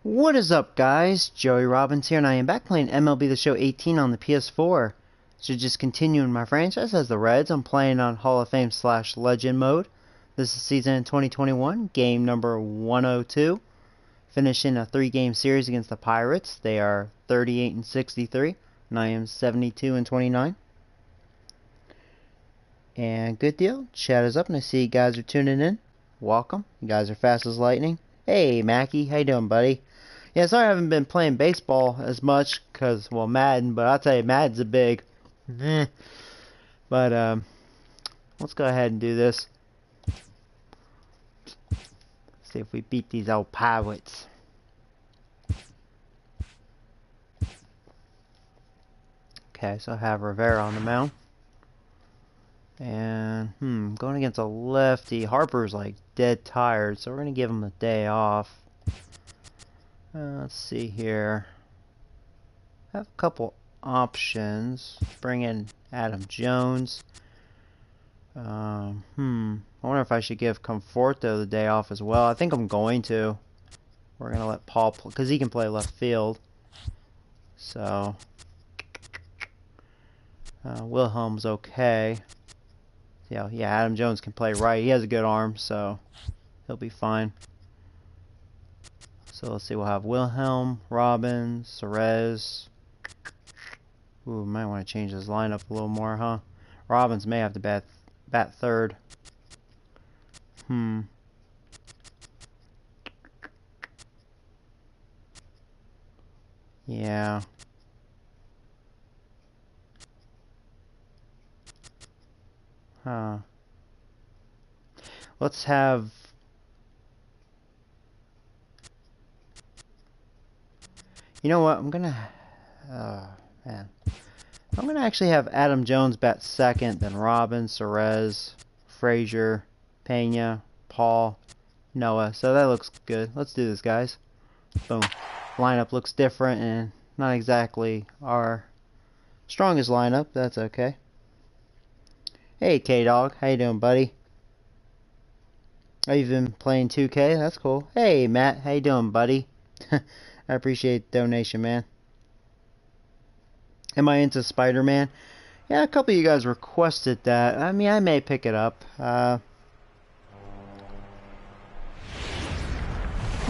What is up, guys? Joey Robbins here, and I am back playing MLB The Show 18 on the PS4. So just continuing my franchise as the Reds, I'm playing on Hall of Fame / Legend mode. This is season 2021, game number 102. Finishing a 3-game series against the Pirates. They are 38-63, and I am 72-29. And good deal. Chat is up, and I see you guys are tuning in. Welcome. You guys are fast as lightning. Hey, Mackie. How you doing, buddy? Yeah, sorry I haven't been playing baseball as much, because, well, Madden, but I'll tell you, Madden's a big But, let's go ahead and do this. See if we beat these old Pirates. Okay, so I have Rivera on the mound. And, going against a lefty. Harper's, like, dead tired, so we're going to give him a day off. Let's see here. I have a couple options. Bring in Adam Jones. I wonder if I should give Conforto the day off as well. I think I'm going to. We're going to let Paul play, because he can play left field. So, Wilhelm's okay. Yeah, Adam Jones can play right. He has a good arm, so he'll be fine. So let's see, we'll have Wilhelm, Robbins, Cerez. Ooh, might want to change his lineup a little more, huh? Robbins may have to bat third. Yeah. Huh. Let's have... You know what? I'm gonna actually have Adam Jones bat second, then Robbins, Cerez, Frazier, Pena, Paul, Noah. So that looks good. Let's do this, guys. Boom. Lineup looks different and not exactly our strongest lineup. That's okay. Hey, K-Dog. How you doing, buddy? Oh, you've been playing 2K? That's cool. Hey, Matt. How you doing, buddy? I appreciate the donation, man. Am I into Spider-Man? Yeah, a couple of you guys requested that. I mean, I may pick it up.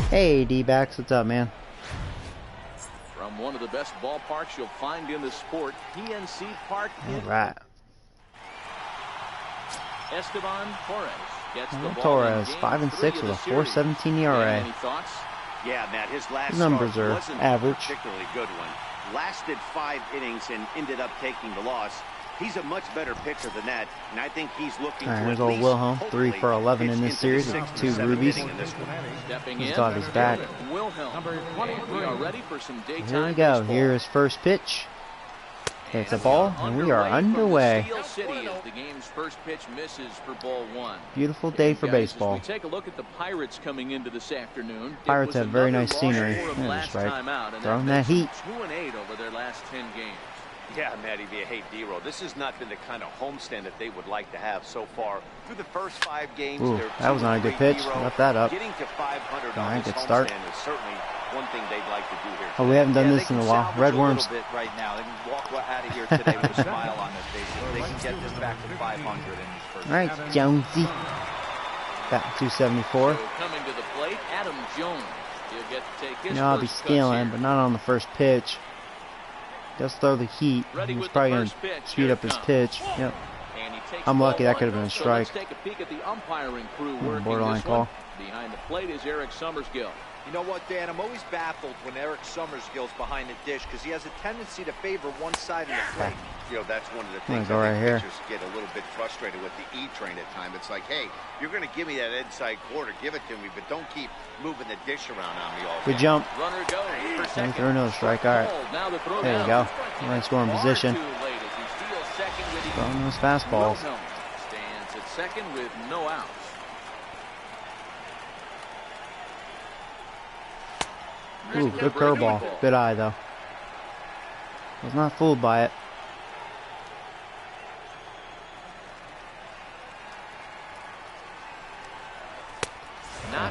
Hey, D-backs, what's up, man? From one of the best ballparks you'll find in the sport, PNC Park. All right. Esteban Torres gets the ball. Torres, 5-6 with a 4.17 ERA. Any thoughts? Yeah, Matt, his last numbers start are wasn't average. a particularly good one. Lasted 5 innings and ended up taking the loss. He's a much better pitcher than that, and I think he's looking to Here's at old least Wilhelm, 3 for 11 in pitch this into series the with 6th 2 or 7th rubies. inning in this one. Stepping He's in, got his back. Wilhelm. We are ready for some daytime Here we go. baseball. Here is first pitch. It's a ball, and we are underway. Steel City as the game's first pitch misses for ball 1. Beautiful day for Guys, baseball. as we take a look at the Pirates coming into this afternoon. Pirates have very nice scenery. There's That's right. Out, Throwing that heat. 2-8 over their last 10 games. Yeah, Matty, you hate D-Row. This has not been the kind of homestand that they would like to have so far. Through the first 5 games, Ooh, they're that was not a good pitch. Left that up. Getting to 500 All on right, this good start. homestand is certainly one thing they'd like to do here. Oh, we haven't done Yeah, this in a they can while. salvage Red a worms. little bit right now. They can walk out of here today with a smile on their faces. They can get this back to 500 in this first. All right, Jonesy. Got 274. So coming to the plate, Adam Jones. He'll get to take his I'll be first cuts stealing, here. but not on the first pitch. Just throw the heat. Ready He's with probably the going first to pitch. speed Here up it his comes. pitch. Yep. And he takes I'm lucky ball that could have been a 1. So strike. let's take a peek at the umpiring crew working Borderline this call. one. Behind the plate is Eric Summersgill. You know what, Dan? I'm always baffled when Eric Summersgill's behind the dish because he has a tendency to favor one side of the plate. You know, that's one of the I'm things gonna go I right think here. pitchers get a little bit frustrated with the E-train at times. It's like, hey, you're going to give me that inside quarter, give it to me, but don't keep moving the dish around on me all day. Good jump. Runner goes for And second. throw another strike. All right. Ball, now the throw There you down. go. We're in scoring Far position. too late as he steals second with the Throwing those fastballs. Wilhelm stands at second with no outs. Ooh, good curveball. Good eye, though. Was not fooled by it.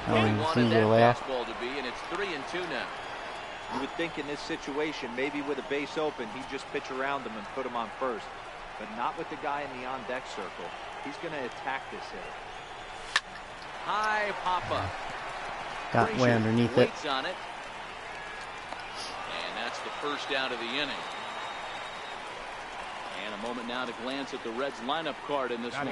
not Oh, where he he wanted sees that your layoff. fastball to be, and it's 3-2 now. You would think in this situation, maybe with a base open, he'd just pitch around him and put him on first. But not with the guy in the on-deck circle. He's going to attack this hitter. High pop-up. Got way underneath it. Waits on it. And that's the first out of the inning. And a moment now to glance at the Reds lineup card in this one.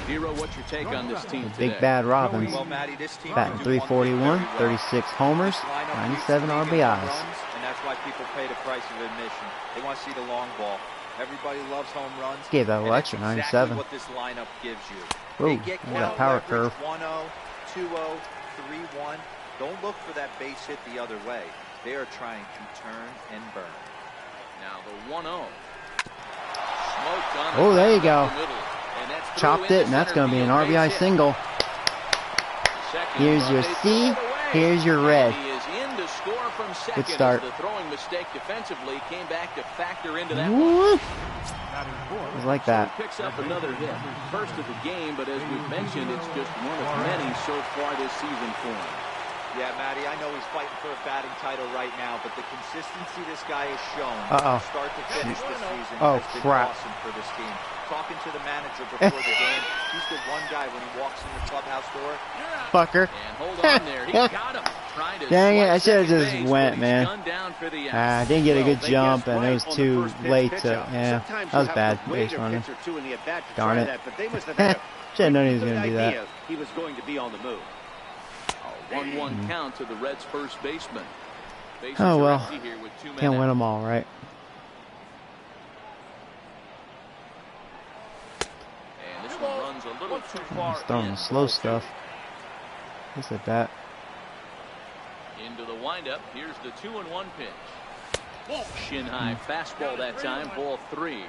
Hero, what's your take on this team today? Big Bad Robbins. Well, Matty, this team Batting can do one thing 341, very well. 36 homers, This lineup 97 leads the league in home RBIs. runs, and that's why people pay the price of admission. They want to see the long ball. Everybody loves home runs. Gave that a and lecture, it's 97. exactly what this lineup gives you. Whoa, They get look at that count power leverage, curve. 1-0, 2-0, 3-1. Don't look for that base hit the other way. They are trying to turn and burn. Now the 1-0. Smoked on Oh, there you go. the middle, and that's Chopped through it, and that's going to be an RBI single. Second Here's run, your they C, throw it away. here's your red. And he is in to score from second. start. As the throwing mistake defensively came back to factor into that one. Woo! It was like that. So he picks up another hit. First of the game, but as we've mentioned, it's just one of many so far this season for him. Yeah, Matty, I know he's fighting for a batting title right now, but the consistency this guy has shown start to finish this season has been awesome for this team. Talking to the manager before the game, he's the one guy when he walks in the clubhouse door. Fucker. And hold on there. He got him. Trying to Dang it, I slice should have second just base, went, but he's man. gunned down for the out. I didn't get a good Well, they jump, guessed and it was right on the too first pitch late to, pitch-out. yeah, Sometimes that was you bad have to wait base a running. pitch or two in the at-bat to Darn try it. that, but they must have had a Should have known he was good going to do that. idea he was going to be on the move. 1-1 count to the Reds' first baseman. Bases Oh, are well. empty here with 2 men Can't out. win them all, right? And this one runs a little too far He's throwing in. the slow stuff. What's at that? Into the windup. Here's the 2-1 pitch. Shin high fastball that time. Ball 3.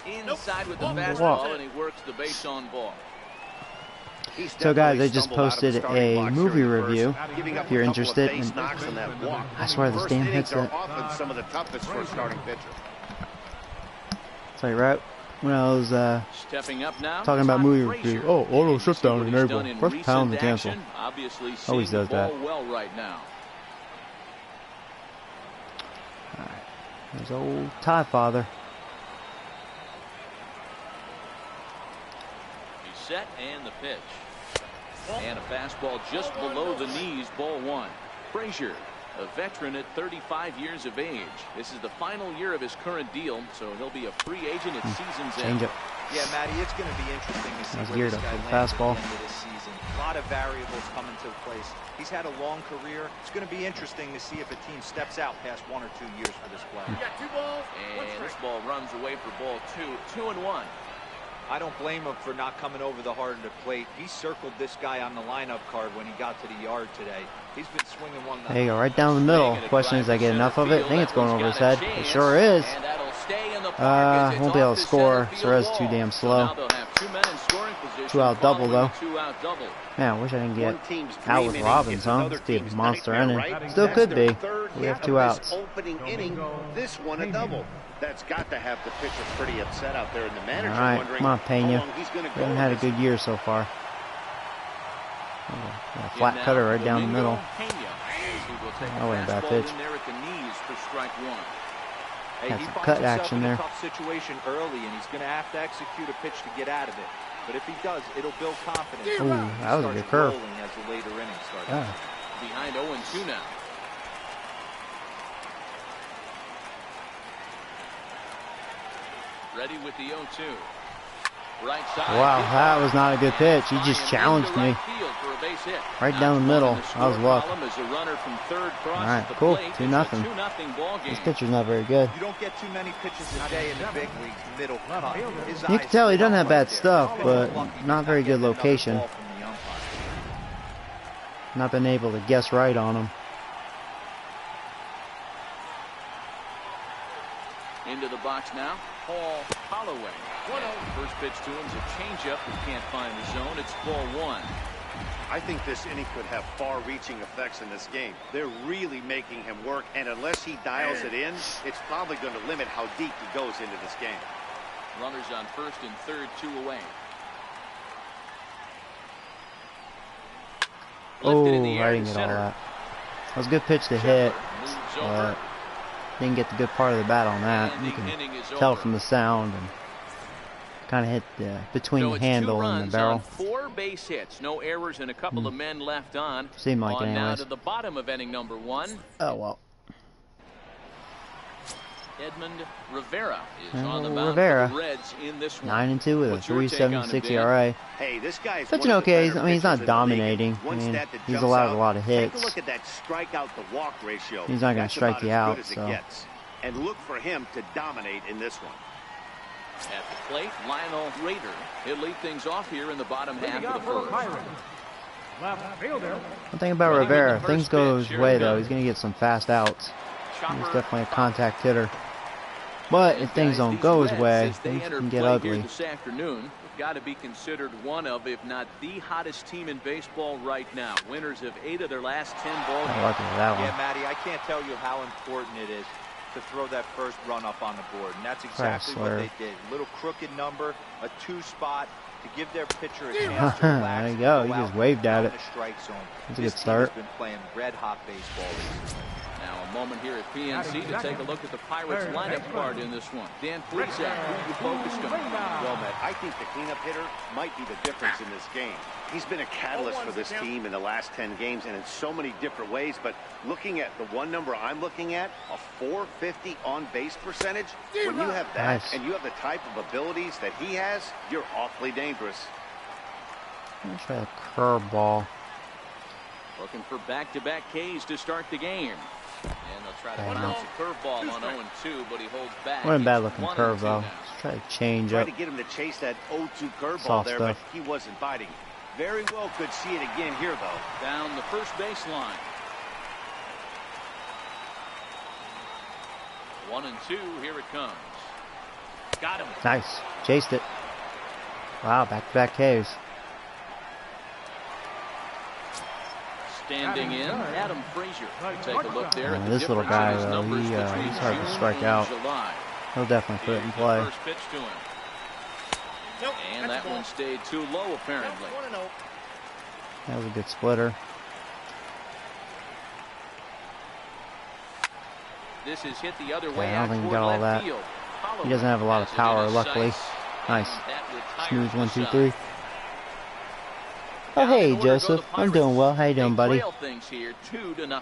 Inside with the fastball, and he works the base on ball. So guys, I just posted a movie review if you're interested. And I swear this damn headset. Some of the toughest for a starting pitcher. Sorry, right when I was Stepping up now, talking about Todd movie Frazier. review. Oh, auto And you see shutdown what he's done enabled. in First pound to recent cancel. action. Obviously seeing Always the does ball that. well right now. Alright, there's old Tie Father. He's set and the pitch. And a fastball just below the knees, ball 1. Frazier, a veteran at 35 years of age. This is the final year of his current deal, so he'll be a free agent at season's end. Change it. Yeah, Matty, it's going to be interesting to see That's where geared this up guy for the lands at the fastball. end of this season. A lot of variables come into place. He's had a long career. It's going to be interesting to see if a team steps out past 1 or 2 years for this player. And this ball runs away for ball 2. 2-1. I don't blame him for not coming over the hard of the plate. He circled this guy on the lineup card when he got to the yard today. He's been swinging one. There you go, right down the middle. Question is, I get enough of it? I think it's going over his head. It sure is. And that'll stay in the park as it's Won't be able off to the score. center field Suarez wall. too damn So slow. now they'll have 2 men in scoring position. 2-out double, following though. the 2-out double. Man, I wish I didn't get One team's out dream with inning Robbins, is huh? another This be a team's monster nightmare, inning. right? Still That's could their be. third We have hit 2 of outs. this opening inning. This one a double. That's got to have the pitcher pretty upset out there, and the manager Alright, wondering come on, how Pena. long he's going to We go. haven't had a good year so far. A flat cutter right down the middle. Oh, and bad pitch. In there at the knees for strike 1. Hey, Had he some finds cut himself action in there. a tough situation early, and he's going to have to execute a pitch to get out of it. But if he does, it'll build confidence. Ooh, that was a good curve. Rolling as the later innings start. Yeah. Behind 0-2 now. Ready with the 0-2. Right side. Wow, that was not a good pitch. He just challenged me. Right down the middle. I was luck. Alright, cool. 2-0. This pitcher's not very good. You don't get too many pitches a day in the big leagues. Middle cut. You can tell he doesn't have bad stuff, but not very good location. Not been able to guess right on him. Into the box now, Paul Holloway. First pitch to him is a changeup. He can't find the zone. It's ball 1. I think this inning could have far-reaching effects in this game. They're really making him work, and unless he dials it in, it's probably going to limit how deep he goes into this game. Runners on first and third, 2 away. Oh, I didn't get all that. That was a good pitch to hit, but didn't get the good part of the bat on that. You can tell from the sound and kind of hit between the handle and the barrel. 4 base hits, no errors, and a couple of men left on. Seemed like it anyways. Now to the bottom of inning number 1. Oh well. Edmund Rivera is on the mound for the Reds in this one. 9-2 with a 3.76 ERA. Hey, this guy's pitching okay. I mean, he's not dominating. I mean, he's allowed a lot of hits. Take a look at that strikeout to walk ratio. He's not going to strike you out, so. And look for him to dominate in this one. At the plate, Lionel Rader. He'll lead things off here in the bottom half of the first. One thing about Rivera, if things go his way though, he's going to get some fast outs. He's definitely a contact hitter. But if things don't go his way, things can get ugly. This afternoon, got to be considered one of, if not the hottest team in baseball right now. Winners of 8 of their last 10 ball games. Yeah, Matty, I can't tell you how important it is to throw that first run up on the board, and that's exactly what they did. A little crooked number, a 2 spot to give their pitcher a chance to relax. There you go. He just waved at it. That's a good start. Been playing red-hot baseball recently. Now a moment here at PNC to take a look at the Pirates lineup card in this one. Dan Plesac, who you focused on? Well, Matt, I think the cleanup hitter might be the difference in this game. He's been a catalyst for this team in the last 10 games and in so many different ways. But looking at the one number I'm looking at, a 450 on-base percentage, when you have that and you have the type of abilities that he has, you're awfully dangerous. I'm going to try a curveball. Looking for back-to-back Ks to start the game. And they'll try to bounce a curveball on 0-2, but he holds back. What a bad-looking curve, though. Let's try to change up. Tried to get him to chase that 0-2 curveball there, but he wasn't biting. Very well could see it again here, though. Down the first baseline. 1-2, here it comes. Got him. Nice. Chased it. Wow, back-to-back Ks. Standing in, Adam Frazier. Take a look there at this little guy, he's hard to strike out. He'll definitely put it in play. First pitch to him. And that one stayed too low, apparently. That was a good splitter. This is hit the other way. I don't think he got all that. He doesn't have a lot of power, luckily. Nice. Smooth 1, 2, 3. Oh, hey, Joseph. I'm doing well. How you doing, buddy? Things here, 2-0.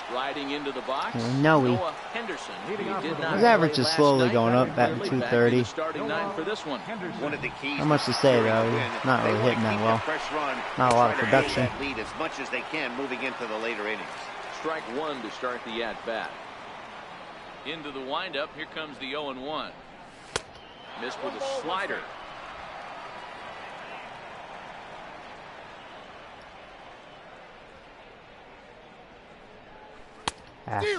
Striding into the box. Noah Henderson. His average is slowly going up, batting 230. Not much to say, though. He's not really hitting that well. Not a lot of production. Lead as much as they can moving into the later innings. Strike 1 to start the at-bat. Into the windup. Here comes the 0-1. Missed with a slider.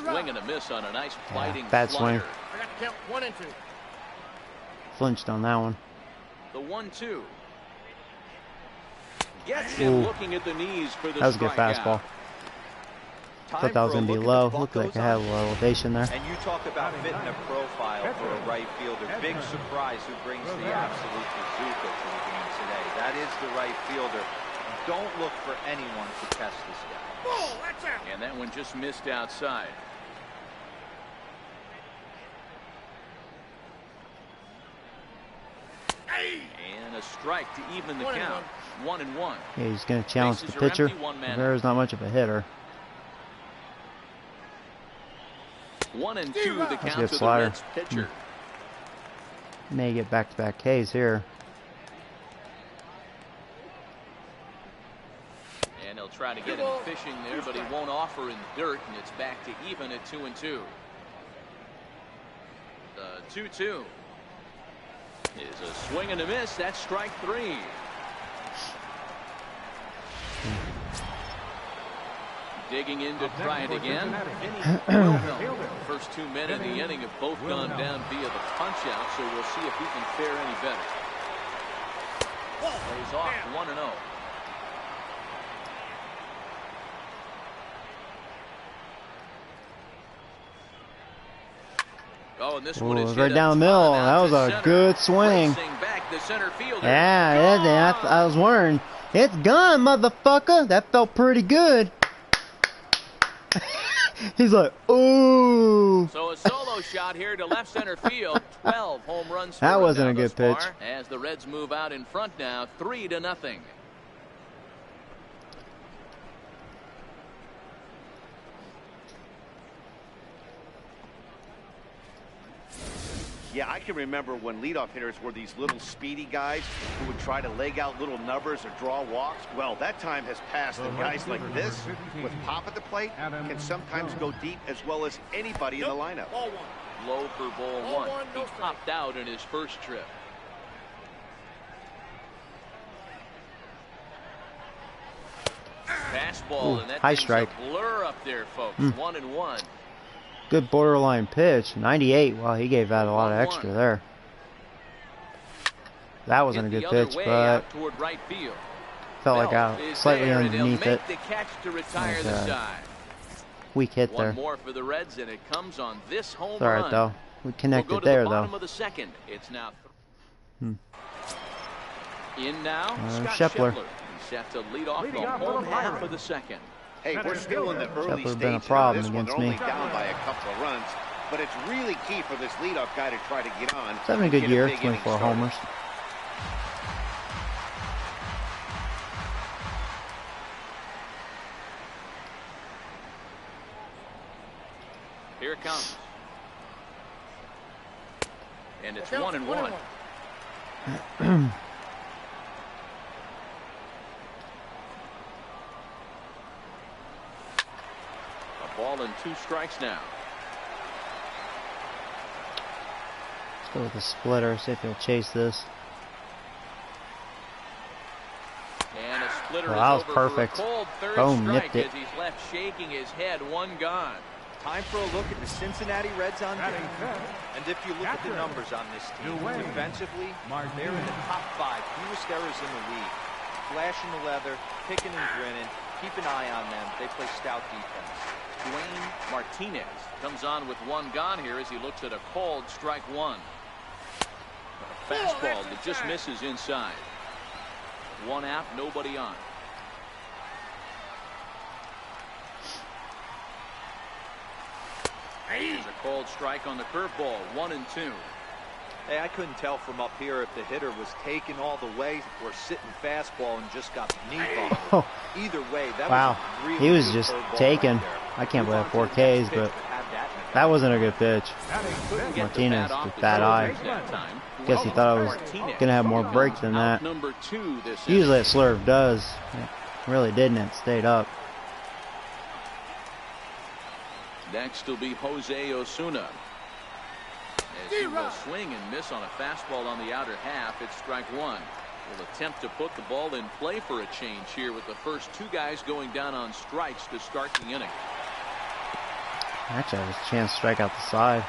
Swing and a miss on a nice fighting bad slider. swing. I got to count 1 and 2. Flinched on that one. The 1-2. Gets him looking at the knees for the That was a good fastball. Thought that was going to be low. Looked like it had a little elevation there. And you talk about fitting a profile for a right fielder. Big surprise who brings the absolute bazooka to the game today. That is the right fielder. Don't look for anyone to test this guy. And that one just missed outside. And a strike to even the count. 1-1. Yeah, he's going to challenge the pitcher. Rivera's not much of a hitter. 1-2 the count to the slider. Reds pitcher. May get back-to-back Ks here. And he'll try to get him fishing there, but he won't offer in dirt, and it's back to even at 2-2. The 2-2 is a swing and a miss. That's strike 3. Digging in to try it again. First 2 men in the inning have both gone down via the punch-out, so we'll see if he can fare any better. Plays off 1-0. Oh, and this Ooh, one is right down the middle. That was a good swing. Yeah, I was wondering. It's gone, motherfucker. That felt pretty good. He's like, ooh. So a solo shot here to left center field. 12 home runs. That wasn't a good pitch. As the Reds move out in front now, 3-0. Yeah, I can remember when leadoff hitters were these little speedy guys who would try to leg out little numbers or draw walks. Well, that time has passed, and guys like this, with pop at the plate, can sometimes go deep as well as anybody in the lineup. Low for ball one. He popped out in his first trip. Fastball, and that high thing's strike. a blur up there, folks. 1-1. Good borderline pitch. 98. Wow, he gave that a lot of extra there. That wasn't a good pitch, but right field. felt like I was slightly underneath it. The catch to retire the side. Weak hit there. One more for the Reds, and it comes on this home it's all right, run. though. We connected we'll go to there, the bottom though. Of the second. It's now in now. Scheffler. He's set to lead off the home half of the second. Hey, we're still in the early Scheffler stages been a problem of this one. against They're me. only down by a couple of runs, but it's really key for this leadoff guy to try to get on. He's having a good year, 24 homers. Here it comes. And it's 1-1. A ball and 2 strikes now. Let's go with the splitter, see if he'll chase this. And a splitter Well, that was is over perfect. For a cold third Boom, strike nipped it. as he's left shaking his head. 1 gone. Time for a look at the Cincinnati Reds on deck. And if you look at the numbers on this team, defensively, they're in the top 5 fewest errors in the league. Flashing the leather, picking and grinning. Keep an eye on them. They play stout defense. Dwayne Martinez comes on with 1 gone here as he looks at a called strike 1. A fastball that just misses inside. 1 out, nobody on. Here's a called strike on the curveball. 1-2. Hey, I couldn't tell from up here if the hitter was taking all the way or sitting fastball and just got the knee bump. Either way, that was a really he was good just curveball taking. right I can't believe 4Ks, but that wasn't a good pitch. Martinez with bad eye. Guess he thought I was gonna have more break than that. Usually that slurve does. It really didn't. It stayed up. Next will be Jose Osuna. As he will swing and miss on a fastball on the outer half. It's strike 1. Will attempt to put the ball in play for a change here with the first 2 guys going down on strikes to start the inning. Actually, I have a chance to strike out the side.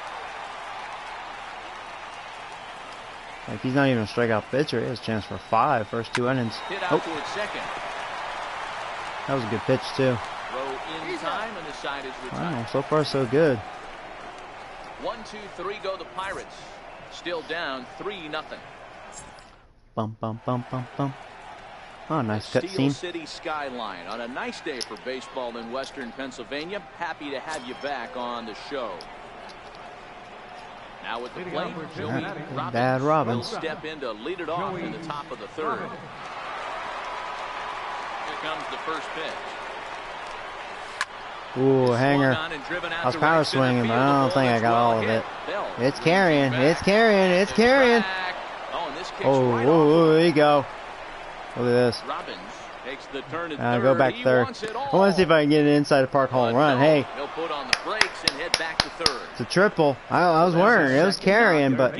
Like, he's not even a strikeout pitcher. He has a chance for 5 first 2 innings. Hit out towards second. That was a good pitch, too. Throw in time, and the side is retired. Wow, so far so good. 1, 2, 3 go the Pirates. Still down 3-0. Bum, bum, bum, bum, bum. Oh, nice cut Steel scene. City skyline on a nice day for baseball in Western Pennsylvania. Happy to have you back on the show. Now with the plate, Joey Robbins Bad Robbins. will step in to lead it off in the top of the 3rd. Here comes the first pitch. Ooh, hanger. I was power swinging, but I don't think I got all of it. It's carrying. It's carrying. It's carrying. Oh, there you go. Look at this. Robbins takes the turn at third. Go back third. I want to see if I can get an inside the park home run. Hey, he'll put on the brakes and head back to third. it's a triple. I was wondering. It was carrying, but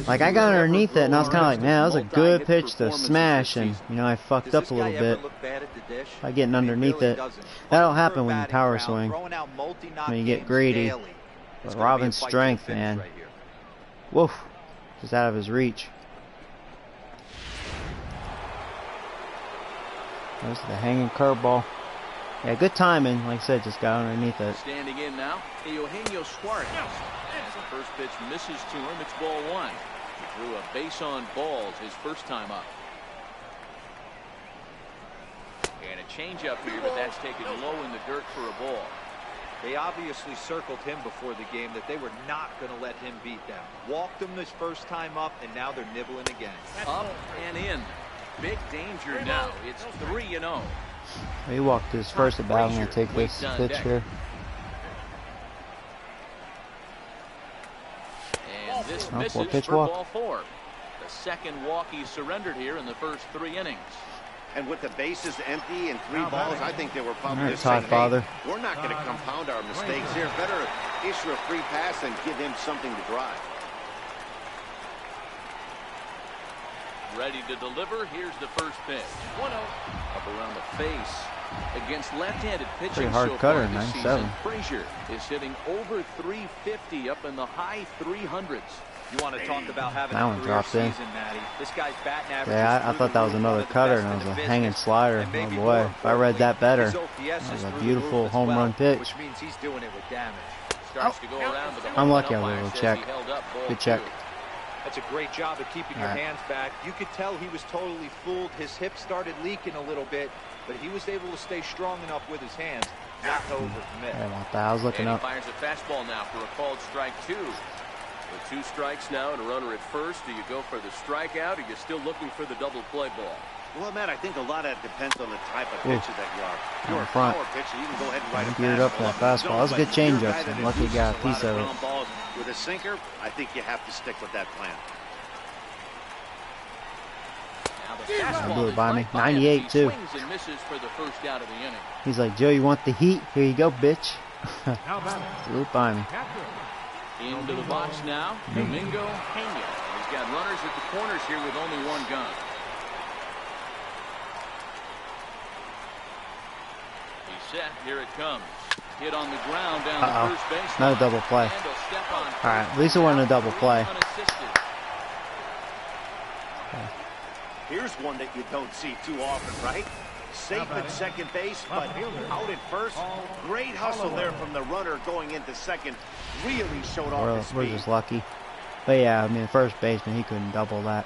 like I got underneath it, and I was kind of like, man, that was a good pitch to smash, and you know I fucked up a little bit by getting underneath it. That'll happen when you power swing, when you get greedy. But Robbins' strength, man, woof, just out of his reach. There's the hanging curveball. Yeah, good timing. Like I said, just got underneath it. Standing in now, Eugenio Suarez. As the first pitch misses to him, it's ball one. He threw a base on balls his first time up. And a changeup here, but that's taken low in the dirt for a ball. They obviously circled him before the game that they were not going to let him beat them. Walked him this first time up, and now they're nibbling again. Up and in. Big danger now. It's 3-0. He walked his first at bat. I'm going to take this pitch here. And this misses pitch for walk. ball four. The second walk he surrendered here in the first 3 innings. And with the bases empty and 3 balls, I think they were probably just Todd saying, Father. hey, we're not going to compound our mistakes here. Better issue a free pass and give him something to drive. Ready to deliver. Here's the first pitch. 1-0. Up around the face. Against left-handed pitching Pretty hard so cutter, far this 97. season, Frazier is hitting over 350 up in the high 300s. You want to talk about having That a one career dropped in. season, Matty. This guy's batting average. Yeah, I thought that was another cutter, and it was a hanging slider. Oh boy, if I read that better. That was a beautiful home run pitch. Which means he's doing it with damage. Starts to go around, but the I'm lucky I umpire was able to says check. he held up ball Good check. 2. That's a great job of keeping your hands back. You could tell he was totally fooled. His hip started leaking a little bit, but he was able to stay strong enough with his hands not to overcommit. I was looking and he up. fires a fastball now for a called strike 2. With 2 strikes now and a runner at first, do you go for the strikeout, or are you still looking for the double play ball? Well, Matt, I think a lot of that depends on the type of pitcher that you are. If you're a front. power pitcher, you can go ahead and ride a Geared up fastball. that fastball. That was a good changeup. If you're a guy that I'm lucky he got a induces piece lot of it. ground balls with a sinker, I think you have to stick with that plan. Now the fastball blew it is by me. right by him as 98 he too. swings and misses for the first out of the inning. He's like, Joe, you want the heat? Here you go, bitch. Blew it by me. Into the box now, Domingo Pena. He's got runners at the corners here with only 1 gun. He's set. Here it comes. Hit on the ground down the first base. Not a double play. All right, at least it wasn't a double play. Here's one that you don't see too often, right? Safe at second base, but out at first. Great hustle there from the runner going into second. Really showed off his speed. We're just lucky. But yeah, I mean, first baseman, he couldn't double that.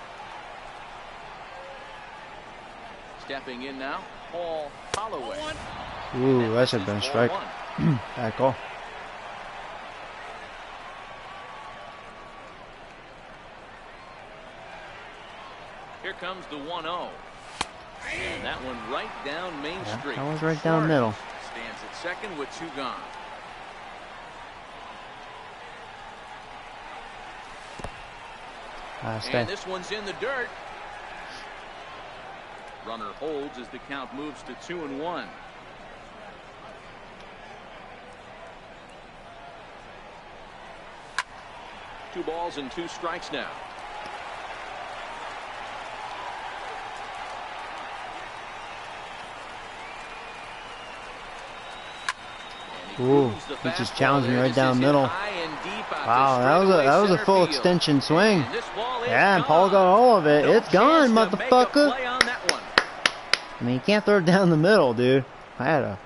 Stepping in now, Paul Holloway. Ooh, that should have been a strike. Bad call. Here comes the 1-0. And that one right down Main Street. That was right down middle. Stands at second with 2 gone. And this one's in the dirt. Runner holds as the count moves to 2-1. Two balls and 2 strikes now. Ooh, he just challenged me right down the middle. Wow, that was a full extension swing. Yeah, and Paul got all of it. It's gone, motherfucker. I mean, you can't throw it down the middle, dude. I had a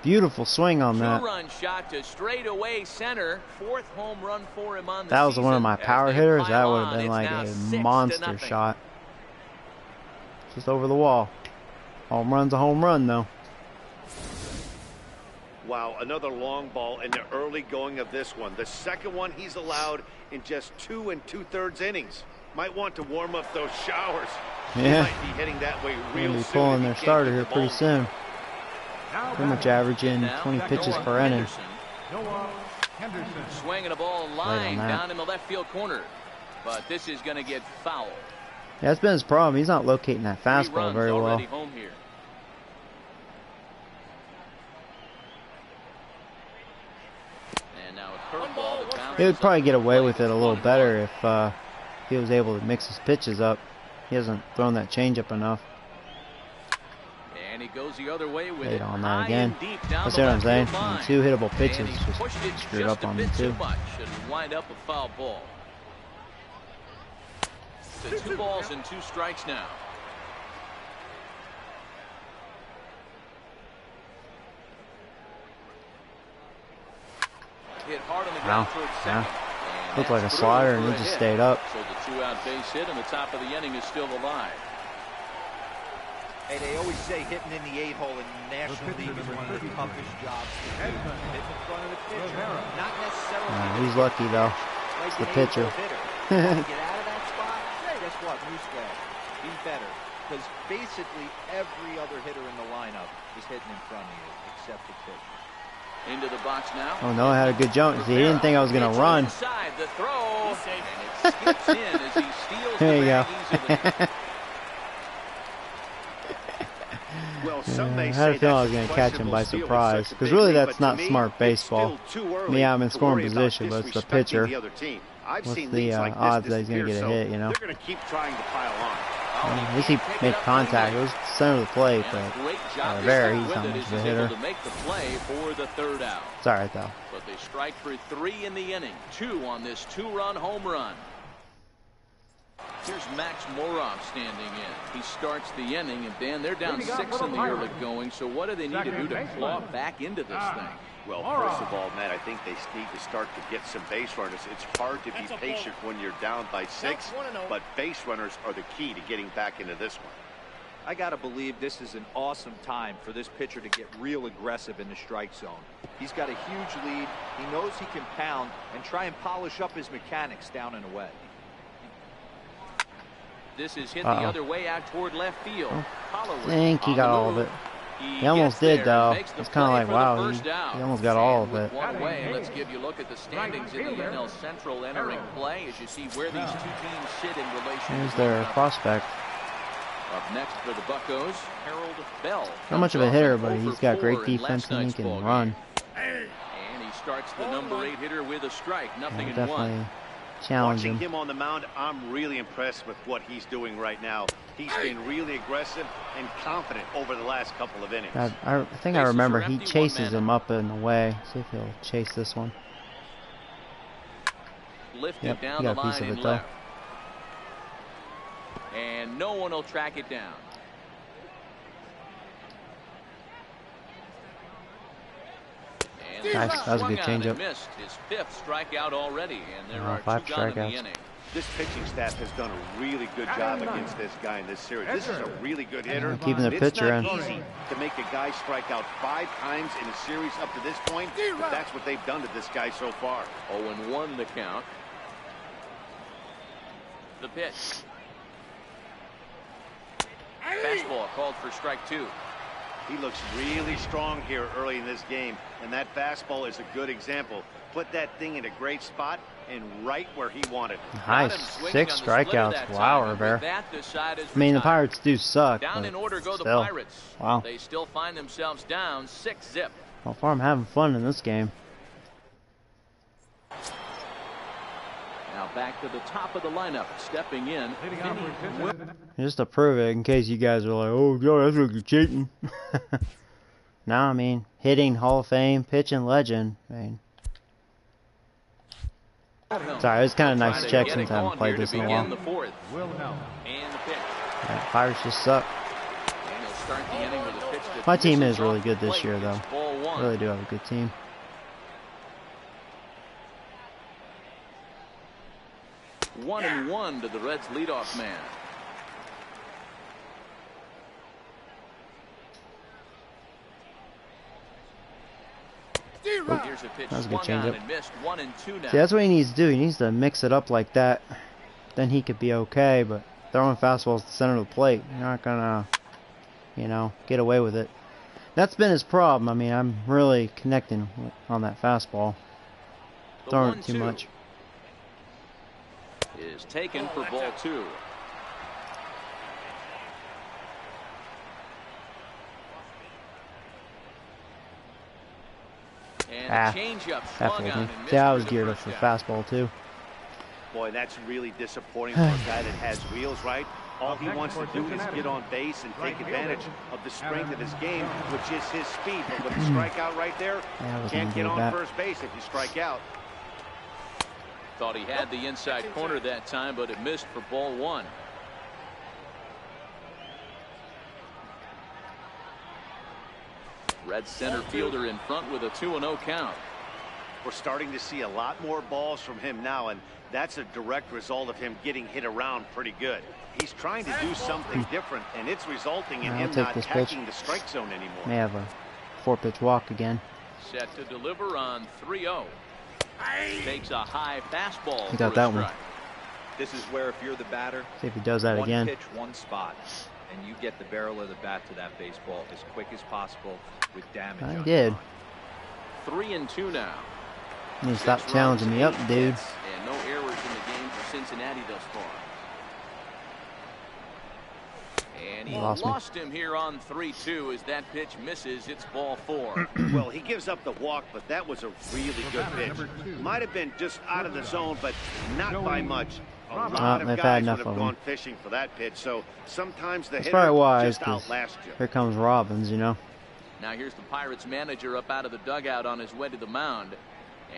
beautiful swing on that. 2-run shot to straightaway center. 4th home run for him on the That was one of my power hitters. That would have been It's like now a 6-0. monster shot. Just over the wall. Home run's a home run, though. Wow, another long ball in the early going of this one. The second one he's allowed in just 2 2/3 innings. Might want to warm up those showers. Yeah. He might be hitting that way real They'll be soon. pulling if he their can't starter get here the pretty ball. soon. Pretty much averaging 20 pitches per inning. Swinging a ball line down in the left field corner. But this is going to get foul. Yeah, that's been his problem. He's not locating that fastball very well. Home here. And now a curveball that bounces He would probably up get the away plate. with it a little better if he was able to mix his pitches up. He hasn't thrown that changeup enough. And he goes the other way with Late it. on High that again. and deep down That's the what I'm left saying. field line. And 2 hittable pitches And he pushed it just screwed just up a on me bit too. too much and wind up a foul ball. So 2 balls and 2 strikes now. hit hard on the Wow. ground towards second. Yeah. Looked like a slider, and he just stayed up. So the 2-out base hit, and the top of the inning is still alive. Hey, they always say hitting in the 8-hole in the National League is one of the toughest jobs to do. Hit in front of the pitcher. Not necessarily. He's lucky, though. It's the pitcher. Get out of that spot? Hey, guess what? Newsflash. Be better. Because basically every other hitter in the lineup is hitting in front of you, except the pitcher. Into the box now. Oh, no, I had a good jump. See, he didn't think I was going to run. Inside the throw, and it skips in as he steals there you the go. bag easily. Well, some may I had a say feeling I was that's going a to catch him by questionable steal surprise. in such a Because big really, league, that's but to not me, smart it's baseball. still too early Me, I'm in to scoring worry about position, but it's the disrespecting pitcher. the other team. I've What's seen the leagues like this odds that he's going to get a disappear, hit, you know? They're going to keep trying to pile on. At least he made contact. It was center of the plate, but Rivera, he's not much of a hitter. To make the play for the 3rd out. It's all right, though. But they strike for 3 in the inning. 2 on this 2-run home run. Here's Max Morov standing in. He starts the inning, and Dan, they're down 6 in the early going. So what do they need to do to claw back into this thing? Well, first of all, Matt, I think they need to start to get some base runners. It's hard to be patient when you're down by 6, but base runners are the key to getting back into this one. I got to believe this is an awesome time for this pitcher to get real aggressive in the strike zone. He's got a huge lead. He knows he can pound and try and polish up his mechanics down and away. This is hit the other way out toward left field. I think he got all of it. He almost did, though. It's kind of like, wow, he almost got all of it. One away, let's give you a look at the standings in the NL Central entering play as you see where these two teams sit in relation. Here's their prospect. Up next for the Buccos, Harold Bell. Not much of a hitter, but he's got great defense and he can run. And he starts the number 8 hitter with a strike, nothing in definitely 1. challenge Watching him. him on the mound, I'm really impressed with what he's doing right now. He's been really aggressive and confident over the last couple of innings. I think I remember he chases him up and away. See if he'll chase this one. Lifted down the line and left. And no one will track it down. Nice, that was a good changeup. Missed his 5th strikeout already, and there are 5 2 gone in the strikeouts. inning. This pitching staff has done a really good job against this guy in this series. This is a really good hitter. Keeping the pitcher in. It's not easy to make a guy strike out 5 times in a series up to this point, but that's what they've done to this guy so far. 0-1 the count. The pitch. Fastball called for strike 2. He looks really strong here early in this game, and that fastball is a good example. Put that thing in a great spot and right where he wanted it. Nice, 6 strikeouts. Wow, Rivera. I mean, the Pirates do suck. Down in order go the still. Pirates. Wow. They still find themselves down 6-zip. Well, far I'm having fun in this game. Now back to the top of the lineup, stepping in. Just to prove it, in case you guys are like, oh, Joe, that's like you're cheating. No, I mean, hitting Hall of Fame, pitching legend. I mean, sorry, it was kind of nice to check since I haven't played this in a while. Yeah, Pirates just suck. My team is really good this year, though. I really do have a good team. One and one to the Reds leadoff man. Oh, that was a good changeup. See, that's what he needs to do. He needs to mix it up like that. Then he could be okay, but throwing fastballs to the center of the plate, you're not gonna, you know, get away with it. That's been his problem. I mean, I'm really connecting on that fastball. Throwing it too much. Is taken for ball 2. And change-up swung on. See, I was geared up for fastball too. Boy, that's really disappointing for a guy that has wheels, right? All he wants to do is get on base and take advantage of the strength of his game, which is his speed. But with a strikeout right there, can't get on first base if you strike out. Thought he had the inside corner that time, but it missed for ball 1. Red center fielder in front with a 2-0 count. We're starting to see a lot more balls from him now, and that's a direct result of him getting hit around pretty good. He's trying to do something different, and it's resulting in him not attacking the strike zone anymore. May have a 4-pitch walk again. Set to deliver on 3-0. Takes a high fastball. He got that one. This is where, if you're the batter, see if he does that again. One pitch, one spot, and you get the barrel of the bat to that baseball as quick as possible with damage. I did. 3-2 now. You need to stop challenging me up, dude. And no errors in the game for Cincinnati thus far. And he lost him here on 3-2 as that pitch misses. It's ball 4. Well, he gives up the walk, but that was a really good pitch. Might have been just out of the zone, but not by much. A lot of guys would have gone fishing for that pitch, so sometimes the hitter just outlasts you. Here comes Robbins, you know. Now here's the Pirates manager up out of the dugout on his way to the mound.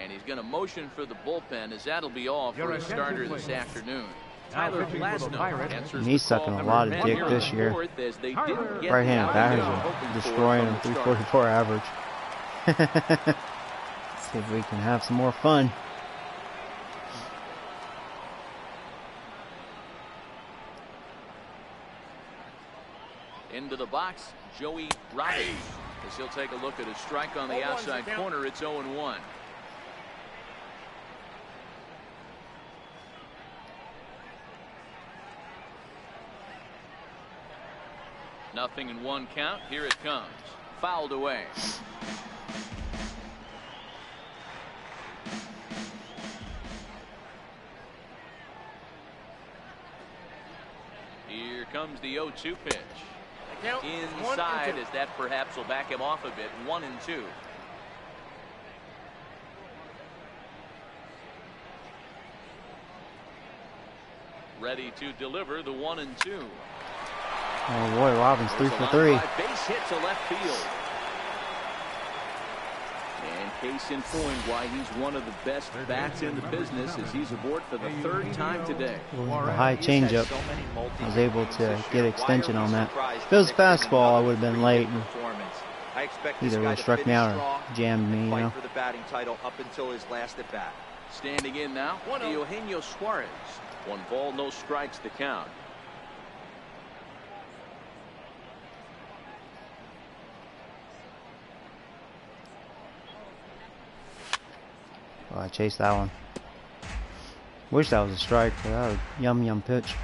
And he's going to motion for the bullpen, as that'll be all for his starter this afternoon. Tyler Glasnow answers. He's sucking a lot of dick this year. Right-handed batters are destroying him. 344 average. See if we can have some more fun. Into the box, Joey Robbins. As he'll take a look at a strike on the outside corner. It's 0-1. Nothing in 1 count. Here it comes. Fouled away. Here comes the 0-2 pitch. Inside, as that perhaps will back him off a bit. 1-2. Ready to deliver the 1-2. Oh boy, Robbins 3 for 3. Base hit to left field. And case in point why he's one of the best bats in the business as he's aboard for the 3rd time today. A high changeup. I was able to get extension on that. If it was fastball, I would have been late. Either would have struck me out or jammed me, you know. For the batting title up until his last at bat. Standing in now, Eugenio Suarez. 1 ball, no strikes to count. Oh, I chased that one. Wish that was a strike, but that was a yum pitch.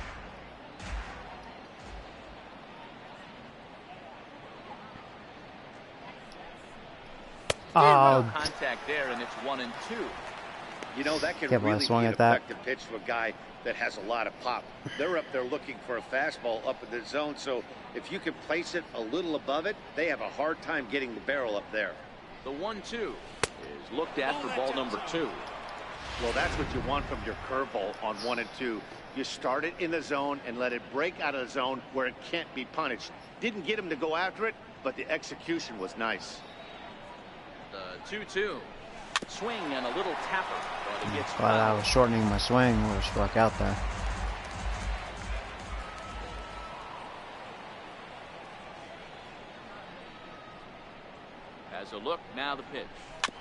Oh, contact there, and it's 1-2. You know, that can really be an effective pitch to a guy that has a lot of pop. They're up there looking for a fastball up in the zone, so if you can place it a little above it, they have a hard time getting the barrel up there. The 1-2 is looked at for ball number 2. Well, that's what you want from your curveball on 1 and 2. You start it in the zone and let it break out of the zone where it can't be punished. Didn't get him to go after it, but the execution was nice. The 2-2. Swing and a little tapper, but it gets fouled. I was shortening my swing, would have struck out there. As a look, now the pitch.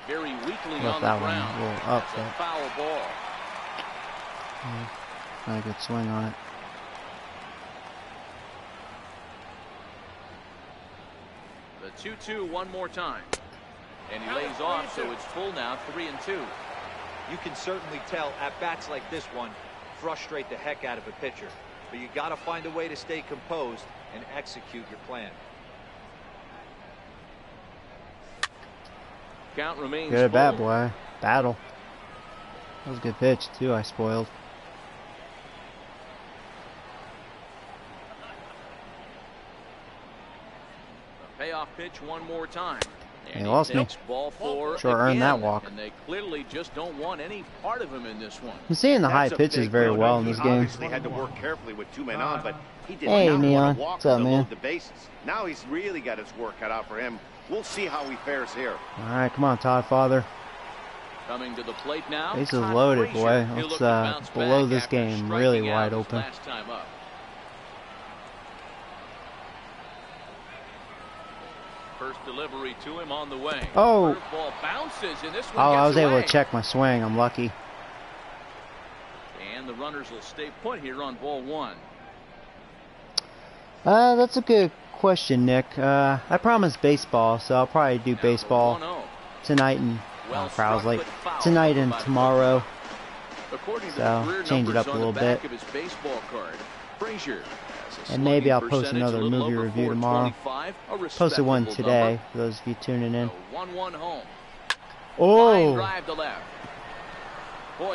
Very weakly Left on that the ground. One a little up, a foul ball. Not a good swing on it. The 2-2 one more time. And he lays off, so it's full now, 3-2. You can certainly tell at bats like this one frustrate the heck out of a pitcher. But you got to find a way to stay composed and execute your plan. Count remains good at bat, boy. Battle. That was a good pitch, too. I spoiled. A payoff pitch one more time. And he lost me. Ball 4 sure again, earned that walk. And they clearly just don't want any part of him in this one. I'm seeing the high pitches very well in this game. Obviously had to work carefully with 2 men on, but he did hey, not Neon. want to walk What's up, man? the bases. Now he's really got his work cut out for him. We'll see how he fares here. All right, come on, Todd Father. Coming to the plate now. Bases loaded, boy. Let's blow this game really wide open. Last time up. First delivery to him on the way. Oh. Ball bounces, and this one Oh, I gets was able away. to check my swing. I'm lucky. And the runners will stay put here on ball 1. That's a good question, Nick. I promised baseball, so I'll probably do baseball tonight and tonight and tomorrow. So change it up a little bit. And maybe I'll post another movie review tomorrow. Posted one today for those of you tuning in. 1-1 home. Oh! Drive to left.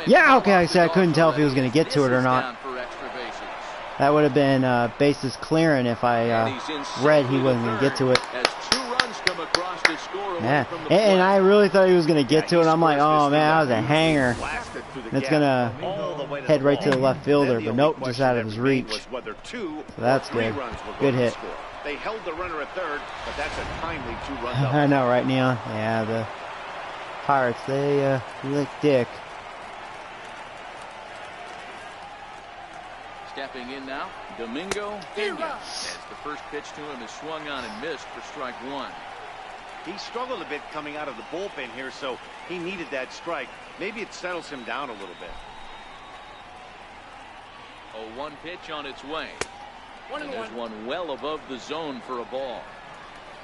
Yeah, okay, I said I couldn't tell if he was going to get to it or not. That would have been bases clearing if I read he wasn't going to get to it. Yeah, and I really thought he was going to get to it. I'm like, oh man, that was a hanger. It's going to head right to the left fielder, but nope, just out of his reach. So that's good. Good hit. They held the runner at third, but that's a timely 2-run double. I know, right, Neon? Yeah, the Pirates, they lick dick. Stepping in now, Domingo Pena. As the first pitch to him is swung on and missed for strike 1. He struggled a bit coming out of the bullpen here, so he needed that strike. Maybe it settles him down a little bit. A 1 pitch on its way. And there's one well above the zone for a ball.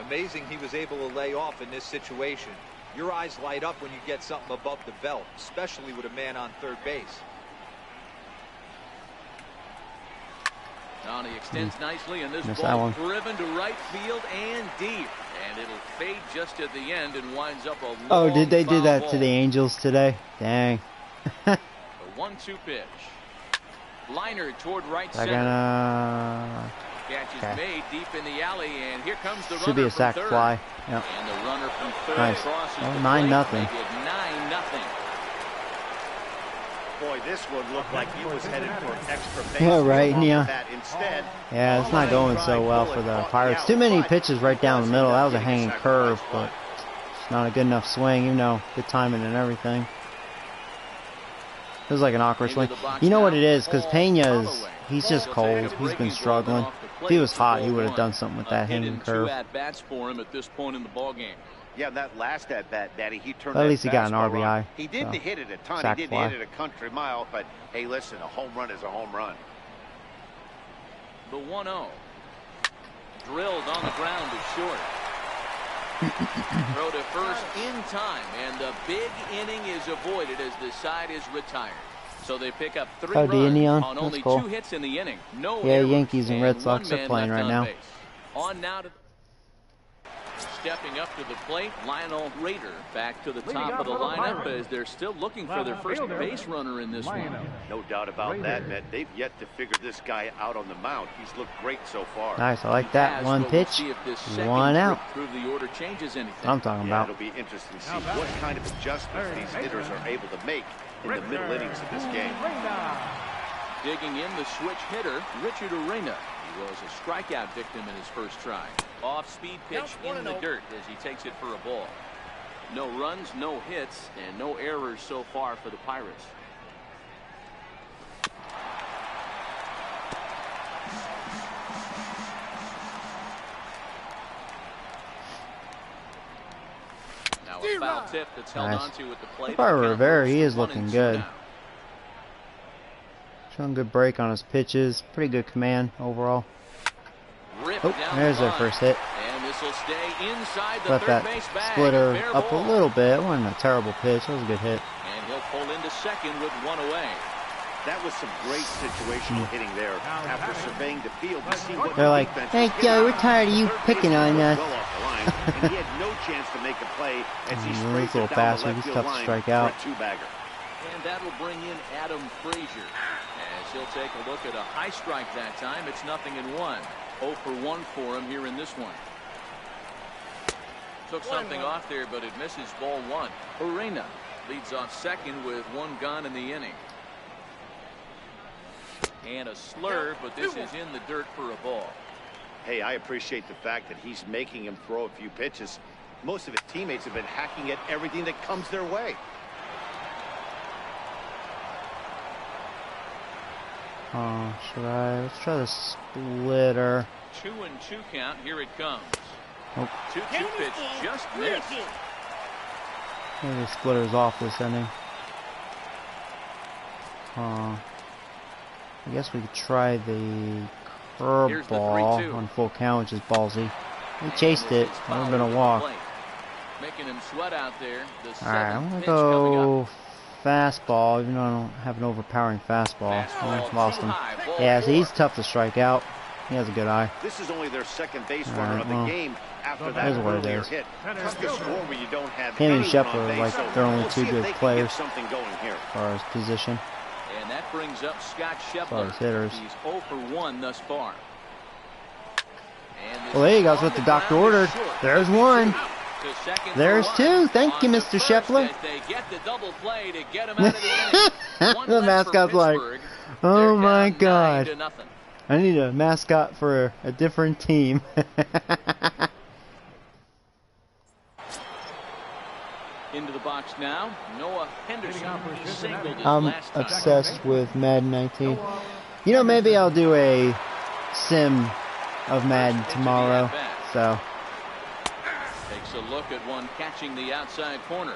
Amazing he was able to lay off in this situation. Your eyes light up when you get something above the belt, especially with a man on third base. Now he extends nicely, and this ball driven to right field and deep. And it'll fade just at the end and winds up a long Oh, did they do that ball. to the Angels today? Dang. A 1-2 pitch. Liner toward right center. Catch is made deep in the alley, and here comes the runner. Should be a sac fly. Yep. And the runner from third Nice. crosses Oh, the 9-0. plate, make it 9-0. Boy, this one looked like he was headed for extra base. Yeah, right, yeah. Instead, Yeah, it's not going so well for the Pirates. Too many pitches right down the middle. That was a hanging curve, but it's not a good enough swing, even though good timing and everything. It was like an awkward swing. You know what it is? Because Pena he's just cold. He's been struggling. If he was hot, he would have done something with that hanging curve. At-bats for him at this point in the ball game. Yeah, that last at-bat, Daddy, he turned At least he got an RBI. on. He didn't hit it a ton. Sac He didn't fly. hit it a country mile, but hey, listen, a home run is a home run. The 1-0. Drilled on the ground to short. Throw to first in time, and the big inning is avoided as the side is retired. So they pick up 3 runs on only 2 hits in the inning. No errors, Yankees and Red Sox are playing right now. On now to stepping up to the plate, Lionel Rader back to the top of the lineup as they're still looking for their first base runner in this one. No doubt about that, man. They've yet to figure this guy out on the mound. He's looked great so far. Nice, I like that. 1 pitch, 1 out. Through the order changes anything. I'm talking about. It'll be interesting to see what kind of adjustments these hitters are able to make in the middle innings of this game. Digging in the switch hitter, Richard Urena. He was a strikeout victim in his first try. Off-speed pitch in the dirt as he takes it for a ball. No runs, no hits, and no errors so far for the Pirates. Now a foul tip that's held onto at the plate. So far, Rivera, he is looking good. Showing good break on his pitches. Pretty good command overall. Oh, there's their first hit. And this will stay inside the Left third that base bag. splitter up a little bit. It wasn't a terrible pitch. That was a good hit. And he'll pull into second with 1 away. That was some great situational hitting there. After surveying the field to see what they're like, hey Joe, we're tired of you picking on us. Well off the line, and he had no chance to make a play as he He's a straight little down faster. the left He's field tough to line strike for out. a 2-bagger. And that'll bring in Adam Frazier. As he'll take a look at a high strike that time. It's 0-1. 0 for 1 for him here in this one. Took something off there, but it misses ball 1. Urena leads off second with 1 gone in the inning. And a slur, but this is in the dirt for a ball. Hey, I appreciate the fact that he's making him throw a few pitches. Most of his teammates have been hacking at everything that comes their way. Oh, let's try the splitter. 2-2 count. Here it comes. Nope. 2-2 pitch just missed. Maybe the splitter's off this inning. I guess we could try the curveball on full count, which is ballsy. He chased it. That would have been a walk. Making him sweat out there. Alright, I'm gonna go fastball, even though I don't have an overpowering fastball. I lost him. Yeah, so he's tough to strike out. He has a good eye. This is only their second base runner of the game after that earlier hit. Tough to score when you don't have him and anyone on Scheffler, base, like, so they're only we'll two see if good they can players get something going here. as far as position. And that brings up Scott As far Scheffler. as hitters. He's 0 for 1 thus far. And Well, there you go. That's what the doctor ordered. There's one. There's two. Thank you, Mr. Scheffler. The mascot's like, oh my God. I need a mascot for a different team. Into the box now. Noah Henderson singled his I'm last time. obsessed with Madden 19. You know, maybe I'll do a sim of Madden tomorrow. So. Takes a look at one catching the outside corner.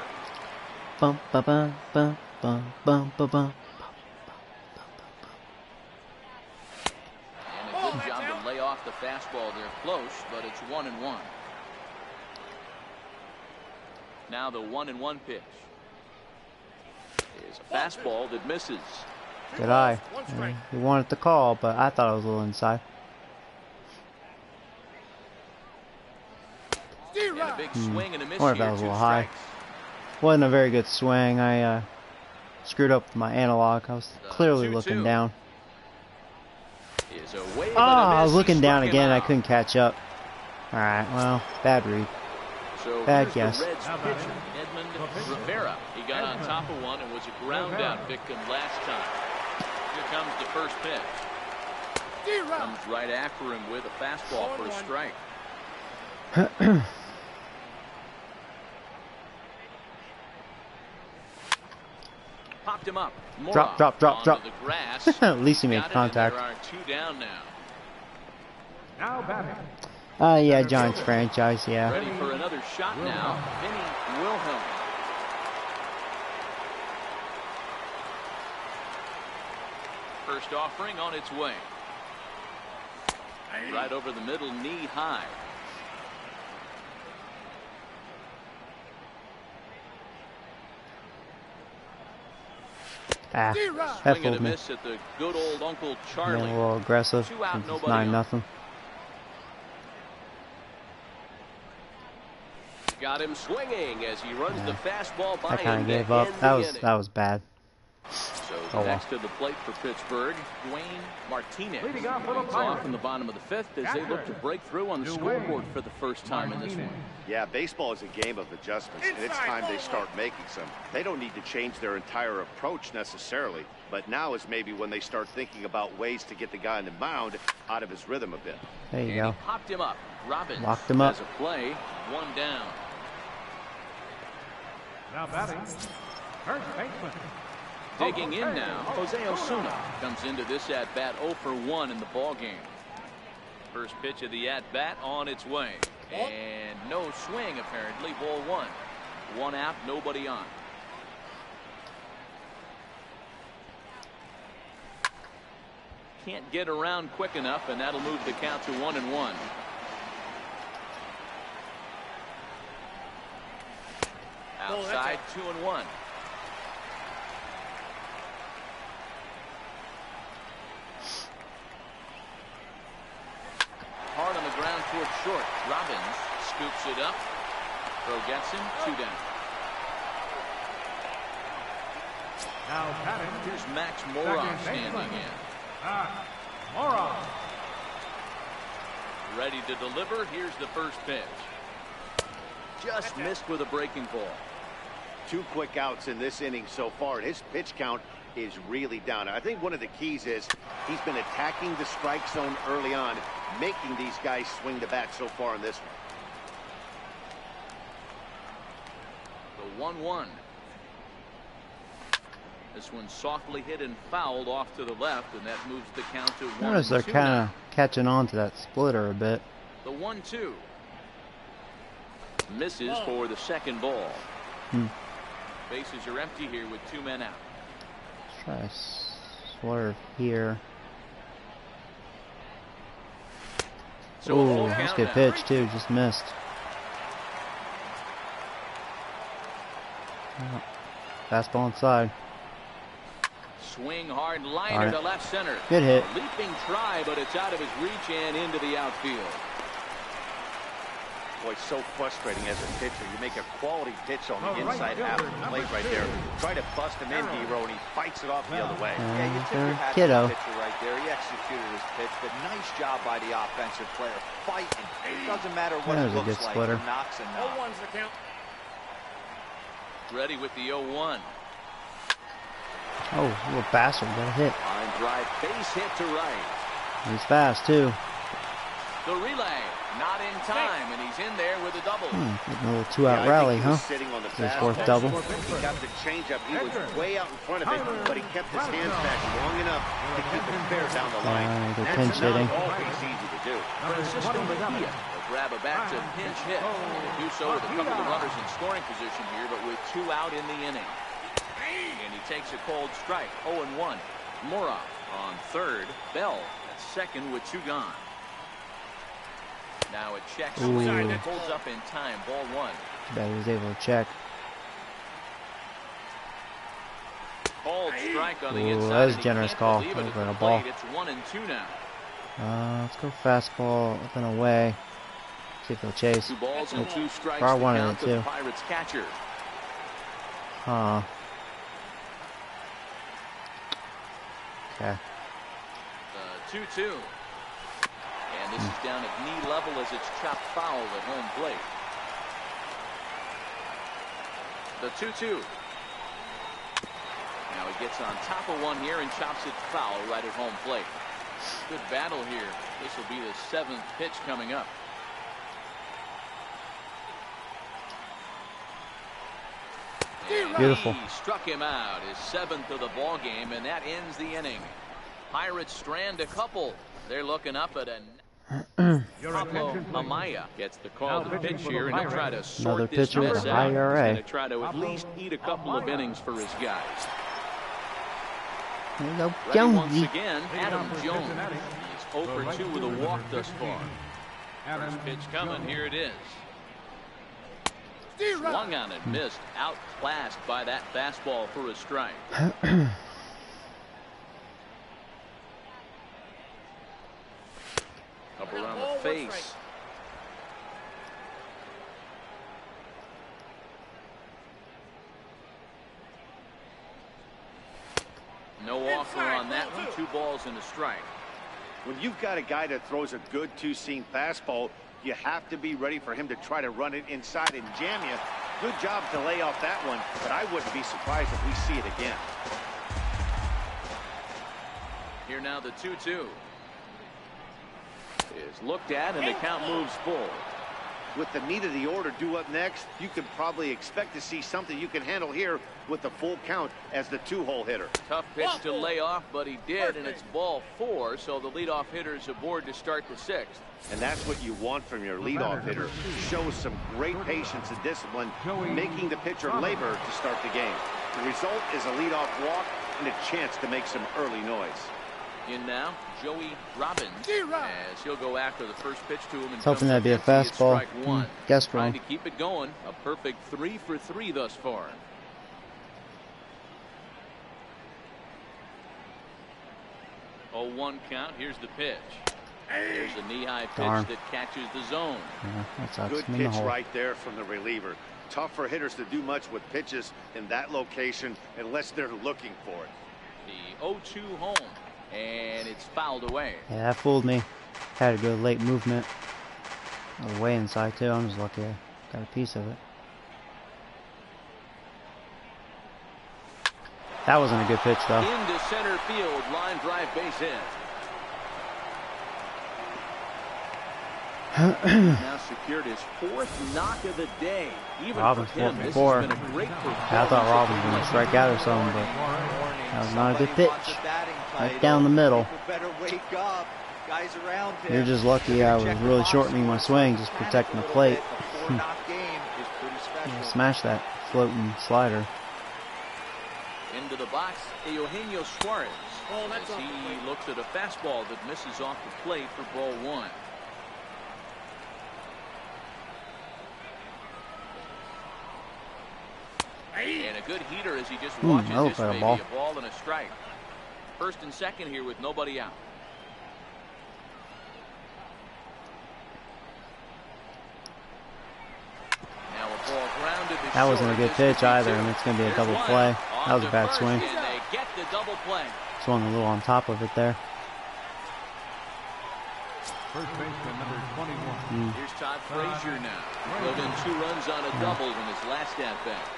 Bum ba bum bum bum bum ba bum. And a good job to lay off the fastball. They're close, but it's 1-1. Now the 1-1 pitch is a fastball that misses. Good eye. He wanted the call, but I thought it was a little inside. And a big swing and a miss Or if here, that was a 2 little high. strikes. Wasn't a very good swing. I screwed up my analog. I was clearly looking down. Is a wave and Oh, a I was miss. He looking down struck him again. I out. couldn't catch up. Alright, well, bad read. So Bad here's guess. the Reds pitcher, Edmund Rivera. He got on top of one and was a ground out victim last time. Here comes the first pitch. Comes right after him with a fastball for a strike. Popped him up. Drop, drop, drop, drop. The grass. At least he made Got it, contact. and there are 2 down now. Now batting. Yeah, Giants franchise, yeah. Ready for another shot now. Vinny Wilhelm. First offering on its way. Right over the middle, knee high. Ah, that Swing and fooled a me. miss at the good old Uncle Being Charlie. a little aggressive. 2 out, It's nobody on. 9-0. Got him swinging as he runs the fastball by I kind him of to gave up. end That the was inning. bad. So Oh, well. next to the plate for Pittsburgh, Dwayne Martinez. Leading off with a Leads fire. off in the bottom of the 5th as they look to break through on the scoreboard for the first time in this one. Yeah, baseball is a game of adjustments, and it's time they start making some. They don't need to change their entire approach necessarily, but now is maybe when they start thinking about ways to get the guy on the mound out of his rhythm a bit. There you And go. he popped him up. Robbins Locked him up. has a play, 1 down. Now batting. First baseman. Digging in now, Jose Osuna comes into this at-bat 0 for 1 in the ballgame. First pitch of the at-bat on its way. And no swing, apparently. Ball 1. 1 out, nobody on. Can't get around quick enough, and that'll move the count to 1-1. Outside, 2-1. Hard on the ground towards short. Robbins scoops it up. Throw gets him. 2 down. Now batting. Here's Max Moron Second standing baseman. in. Moron. Ready to deliver. Here's the first pitch. Just missed with a breaking ball. 2 quick outs in this inning so far, and his pitch count is really down. I think one of the keys is he's been attacking the strike zone early on, making these guys swing the bat so far in this one. The 1-1. This one softly hit and fouled off to the left, and that moves the count to 1-2. Notice they're kind of catching on to that splitter a bit. The 1-2. Misses for the second ball. Bases are empty here with 2 men out. Let's try to swerve here. So ooh, that's a good pitch too, just missed. Oh, fastball inside. Swing hard liner to left center. Good hit. A leaping try, but it's out of his reach and into the outfield. Boy, so frustrating as a pitcher. You make a quality pitch on the inside half of the plate right there. Try to bust him in, Hero, and he fights it off the other way. Yeah, you tip your hat to the pitcher right there. He executed his pitch, but nice job by the offensive player. Fighting. It doesn't matter what it looks like. He knocks and knocks. 0-1's the count. Ready with the 0-1. Oh, little bastard, got a hit. Line drive, base hit to right. He's fast too. The relay, not in time, and he's in there with a double. Getting a little 2-out rally, huh? Sitting on the His fourth double. He got the changeup. He was way out in front of it, but he kept his hands back long enough to keep it fair down the line. They're pinch hitting. That's not always easy to do. Francisco Mejia will grab a back to pinch hit. He'll do so with a couple of runners in scoring position here, but with 2 out in the inning. And he takes a cold strike. 0-1. Mora on third. Bell at second with 2 gone. Now a check swing that holds up in time. Ball 1. Bet he was able to check. Cold strike on the inside. That was a generous call. That was like a ball. It's 1-2 now. Let's go fastball up and away. See if he'll chase. 2 balls and 2 strikes. I To wanted count it to the too. Pirates catcher. Huh. Okay. 2-2. And this is down at knee level as it's chopped foul at home plate. The 2-2. Now he gets on top of one here and chops it foul right at home plate. Good battle here. This will be the 7th pitch coming up. Beautiful. He struck him out, his 7th of the ball game, and that ends the inning. Pirates strand a couple. They're looking up at a Pablo Amaya gets the call to pitch here, and he'll try to sort this mess out. He's going to try to at least eat a couple of innings for his guys. There you go, Ready once Jonesy. again, Adam Jones. He's 0 for 2 with a walk thus far. First pitch coming, here it is. Swung on and missed, outclassed by that fastball for a strike. Up around the face. No offer on that one. 2 balls and a strike. When you've got a guy that throws a good 2-seam fastball, you have to be ready for him to try to run it inside and jam you. Good job to lay off that one, but I wouldn't be surprised if we see it again. Here now the 2-2. Is looked at and the count moves full. With the meat of the order due up next, you can probably expect to see something you can handle here with the full count as the 2-hole hitter. Tough pitch to lay off, but he did, and it's ball 4, so the leadoff hitter is aboard to start the 6th. And that's what you want from your leadoff hitter. Shows some great patience and discipline, making the pitcher labor to start the game. The result is a leadoff walk and a chance to make some early noise. In now, Joey Robbins, as he'll go after the first pitch to him. And hoping that'd be a fastball. Guessed Trying wrong. to keep it going. A perfect 3 for 3 thus far. Oh, 1 count. Here's the pitch. There's a knee-high pitch that catches the zone. Yeah, good pitch right there from the reliever. Tough for hitters to do much with pitches in that location unless they're looking for it. The 0-2 home. And it's fouled away. Yeah, that fooled me. Had a good late movement. Way inside too. I'm just lucky I got a piece of it. That wasn't a good pitch though. Into center field, line drive, base hit. Now secured his 4th knock of the day. Even Robbins for him, 4 this has been a great performance. I thought Robbins was going to strike out or something, but that was not a good pitch. Right down the middle. Guys around him. You're just lucky I was really shortening my swing, just protecting the plate. smash that floating slider. Into the box, Eugenio Suarez. As he looks at a fastball that misses off the plate for ball one. And a good heater as he just watches this maybe a ball and a strike. First and second here with nobody out. Now a ball grounded to that wasn't a good pitch either, and it's going to be a double play. That was a bad swing. And they get the double play. Swung a little on top of it there. First baseman number 21. Here's Todd Frazier now. He drove in 2 runs on a double in his last at bat.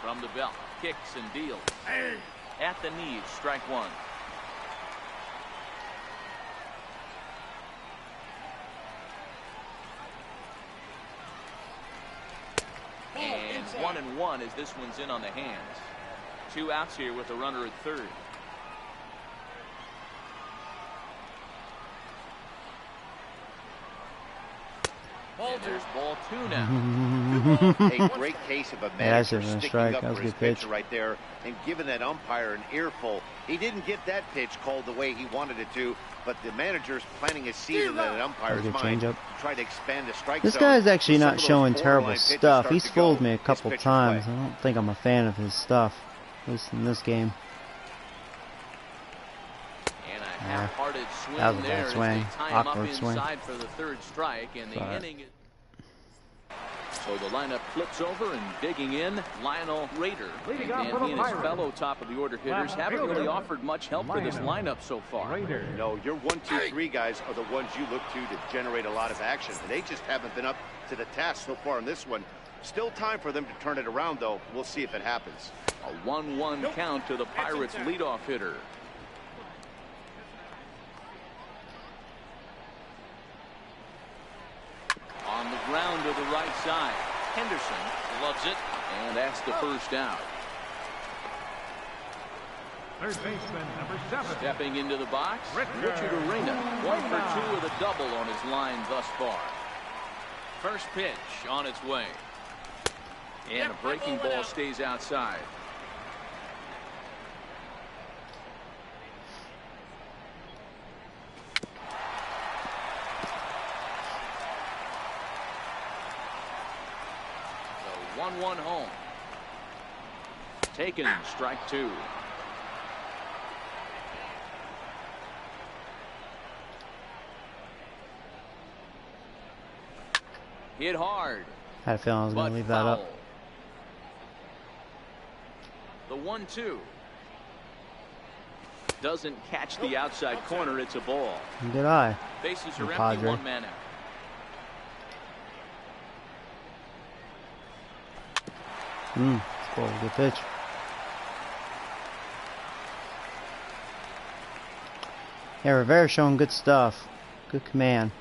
From the belt, kicks and deals. At the knees, strike one. And 1-1 as this one's in on the hands. 2 outs here with a runner at third. And there's ball 2 now. A great case of a manager sticking up for his pitcher right there and giving that umpire an earful. He didn't get that pitch called the way he wanted it to, but the manager's planting a seed in that umpire's mind to try to expand the strike zone. This guy's actually not showing terrible stuff. He's fooled me a couple times. I don't think I'm a fan of his stuff, at least in this game. And a half-hearted swing that was a there bad swing. as they tie him up inside for the third strike, and the inning. So the lineup flips over, and digging in, Lionel Rader. And he and his fellow top-of-the-order hitters haven't really offered much help for this lineup so far. No, your 1, 2, 3 guys are the ones you look to generate a lot of action. And they just haven't been up to the task so far in this one. Still time for them to turn it around, though. We'll see if it happens. A 1-1 count to the Pirates' leadoff hitter. On the ground to the right side. Henderson loves it, and that's the first out. Third baseman number 7. Stepping into the box, Richard Arena. 1 for 2 with a double on his line thus far. First pitch on its way. And a breaking ball stays outside. So 1-1 home. Taken, strike 2. Hit hard. I had a feeling I was going to leave that up. The 1-2 doesn't catch the outside corner. It's a ball. Did I? Bases are empty. 1 man out. It's cool. Good pitch. Yeah, Rivera's showing good stuff. Good command.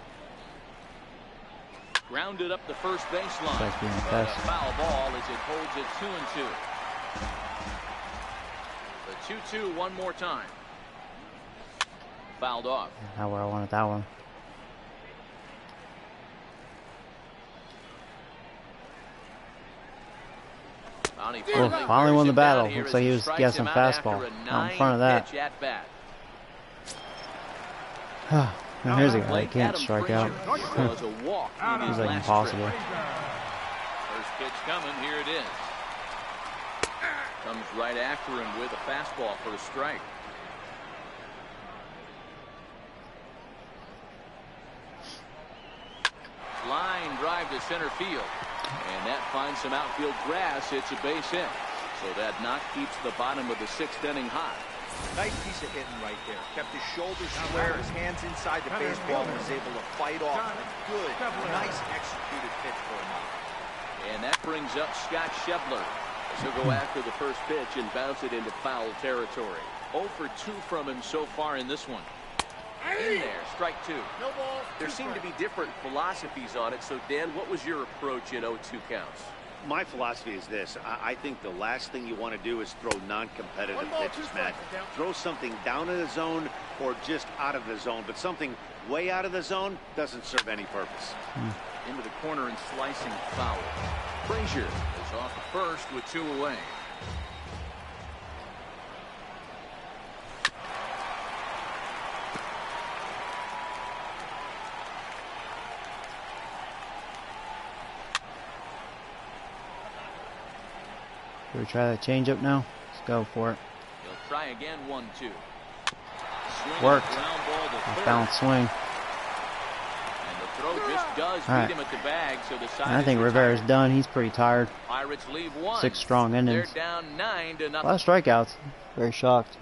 Grounded up the first baseline. Like being but a foul ball as it holds it 2-2. The 2-2 one more time. Fouled off. Not where I wanted that one. Finally won the battle. Looks like he was guessing fastball. Out in front of that. Now here's a guy that can't strike out. He's like impossible. First pitch coming. Here it is. Comes right after him with a fastball for a strike. Line drive to center field. And that finds some outfield grass. It's a base hit. So that knock keeps the bottom of the 6th inning hot. Nice piece of hitting right there. Kept his shoulders square, his hands inside the baseball, and was able to fight off a good, nice executed pitch for him. And that brings up Scott Schebler. So go after the first pitch and bounce it into foul territory. 0 for 2 from him so far in this one. In there, strike 2. There seem to be different philosophies on it. So, Dan, what was your approach at 0-2 counts? My philosophy is this. I think the last thing you want to do is throw non-competitive pitches, Matt. Throw something down in the zone or just out of the zone, but something way out of the zone doesn't serve any purpose. Into the corner and slicing foul. Frazier is off the first with 2 away. Should we try that changeup now? Let's go for it. He'll try again, 1-2. Worked. Balanced swing. And the throw just does beat him at the bag, so the side I think Rivera's done. He's pretty tired. Pirates leave 1. 6 strong innings. They're down 9-0. A lot of strikeouts. Very shocked.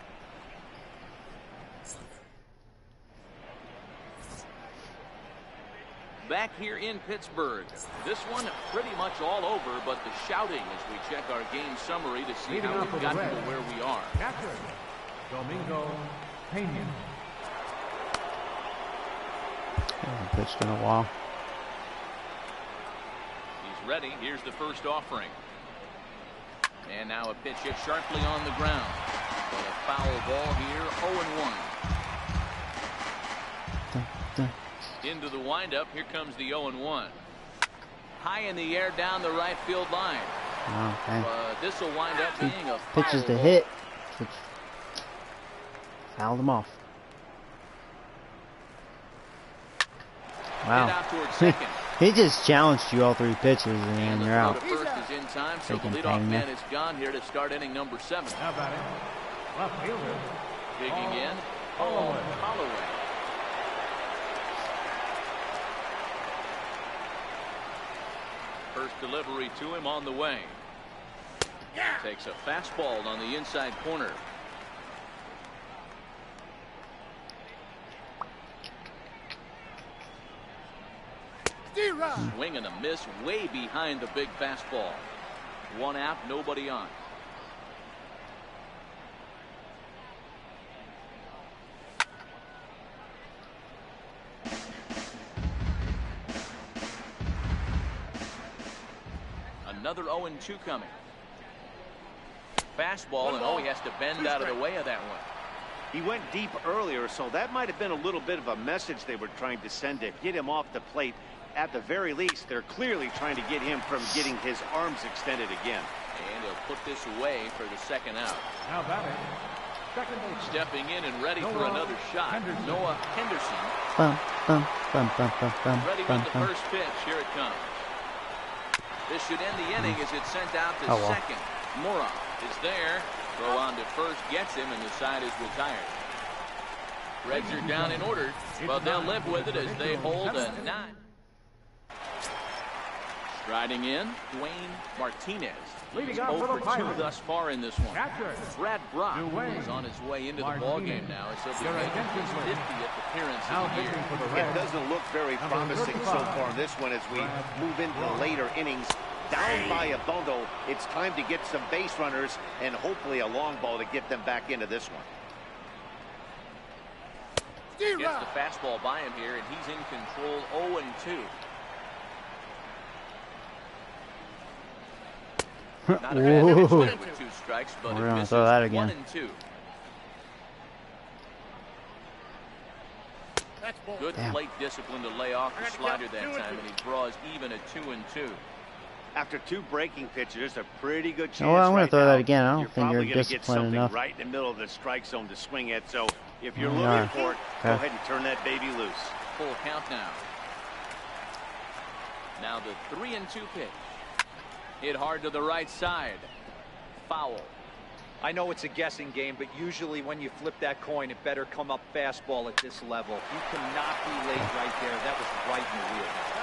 Back here in Pittsburgh. This one pretty much all over, but the shouting as we check our game summary to see how we've gotten to where we are. Catcher, Domingo Pena. Hasn't pitched in a while. He's ready. Here's the first offering. And now a pitch hit sharply on the ground. But a foul ball here, 0-1. Into the windup. Here comes the 0-1. High in the air down the right field line. Okay. This will wind up being a foul Pitches to ball. hit. Fouled him off. Hit Wow. out towards second. He just challenged you all 3 pitches and The you're throw out. to first is in time, so the Freaking leadoff Pena. man is gone here to start inning number 7. How about it? Left fielder. Digging in. Holloway. Holloway. First delivery to him on the way. Takes a fastball on the inside corner. Swing and a miss way behind the big fastball. 1 out, nobody on. Another 0-2 coming. Fastball, and he has to bend out of the way of that one. He went deep earlier, so that might have been a little bit of a message they were trying to send to get him off the plate. At the very least, they're clearly trying to get him from getting his arms extended again. And he'll put this away for the 2nd out. How about it? Second base. Stepping in and ready for another shot. Noah Henderson. Bum, bum, bum, bum, bum, bum, Ready bum, with the bum. first pitch. Here it comes. This should end the inning as it's sent out to second. Mora is there. Throw on to first gets him, and the side is retired. Reds are down in order, but they'll live with it as they hold a 9. Striding in, Dwayne Martinez. Leading He's off 0 for the for 2 Pirates. thus far in this one. Catcher. Brad Brock Dwayne is on his way into the Martinez. ballgame now as he'll be Your making attention, his please. 50th appearance Now of the year. pitching for the It Reds. doesn't look very Number promising so 35. far in this one as we move into the later innings. Down by a bundle, it's time to get some base runners and hopefully a long ball to get them back into this one. Gets the fastball by him here, and he's in control. 0-2. Not a bad pitch Ooh. with 2 strikes, but We're it gonna misses. throw that again. 1-2. Good Damn. plate discipline to lay off the slider that time, and he draws even at 2-2. After 2 breaking pitches, there's a pretty good chance. Well, I'm gonna right throw now that again. I don't you're think you're probably gonna get disciplined something enough. right in the middle of the strike zone to swing at. So if you're You looking are. for it, go Okay. ahead and turn that baby loose. Full count now. Now the 3-2 pitch. Hit hard to the right side. Foul. I know it's a guessing game, but usually when you flip that coin, it better come up fastball at this level. You cannot be late right there. That was right in the wheelhouse.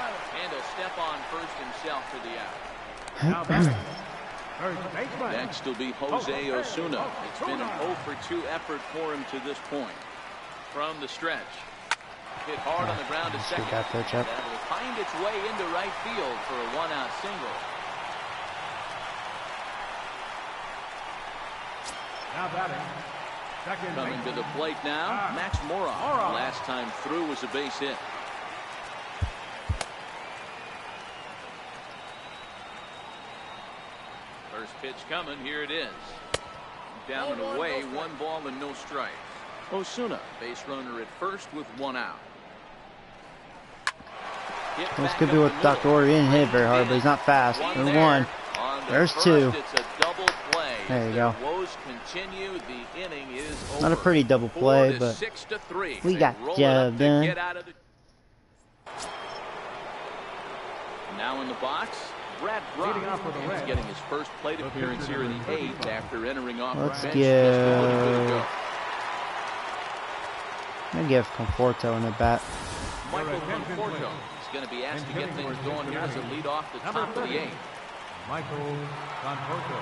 And a step on first himself for the out. How about it? Third baseman. Next will be Jose Osuna. It's been an 0 for 2 effort for him to this point. From the stretch. Hit hard on the ground to Let's second. get that pitch up. That will find its way into right field for a 1-out single. How about it? Second Coming to baseman. the plate now, Max Mora. Mora. Last time through was a base hit. First pitch coming. Here it is. Down and away. 1 ball and no strikes. Osuna, base runner at first with 1 out. This could be what Dr. Order didn't hit very hard, but he's not fast. There's one. There's two. There you go. Not a pretty double play, but we got the job done. Now in the box, Brad Brock. He's getting his first plate appearance here in the 8th after entering off the bench. I'm going to give Conforto in the bat. Michael Conforto is going to be asked to get things going here as a lead off the top of the 8th. Michael Conforto.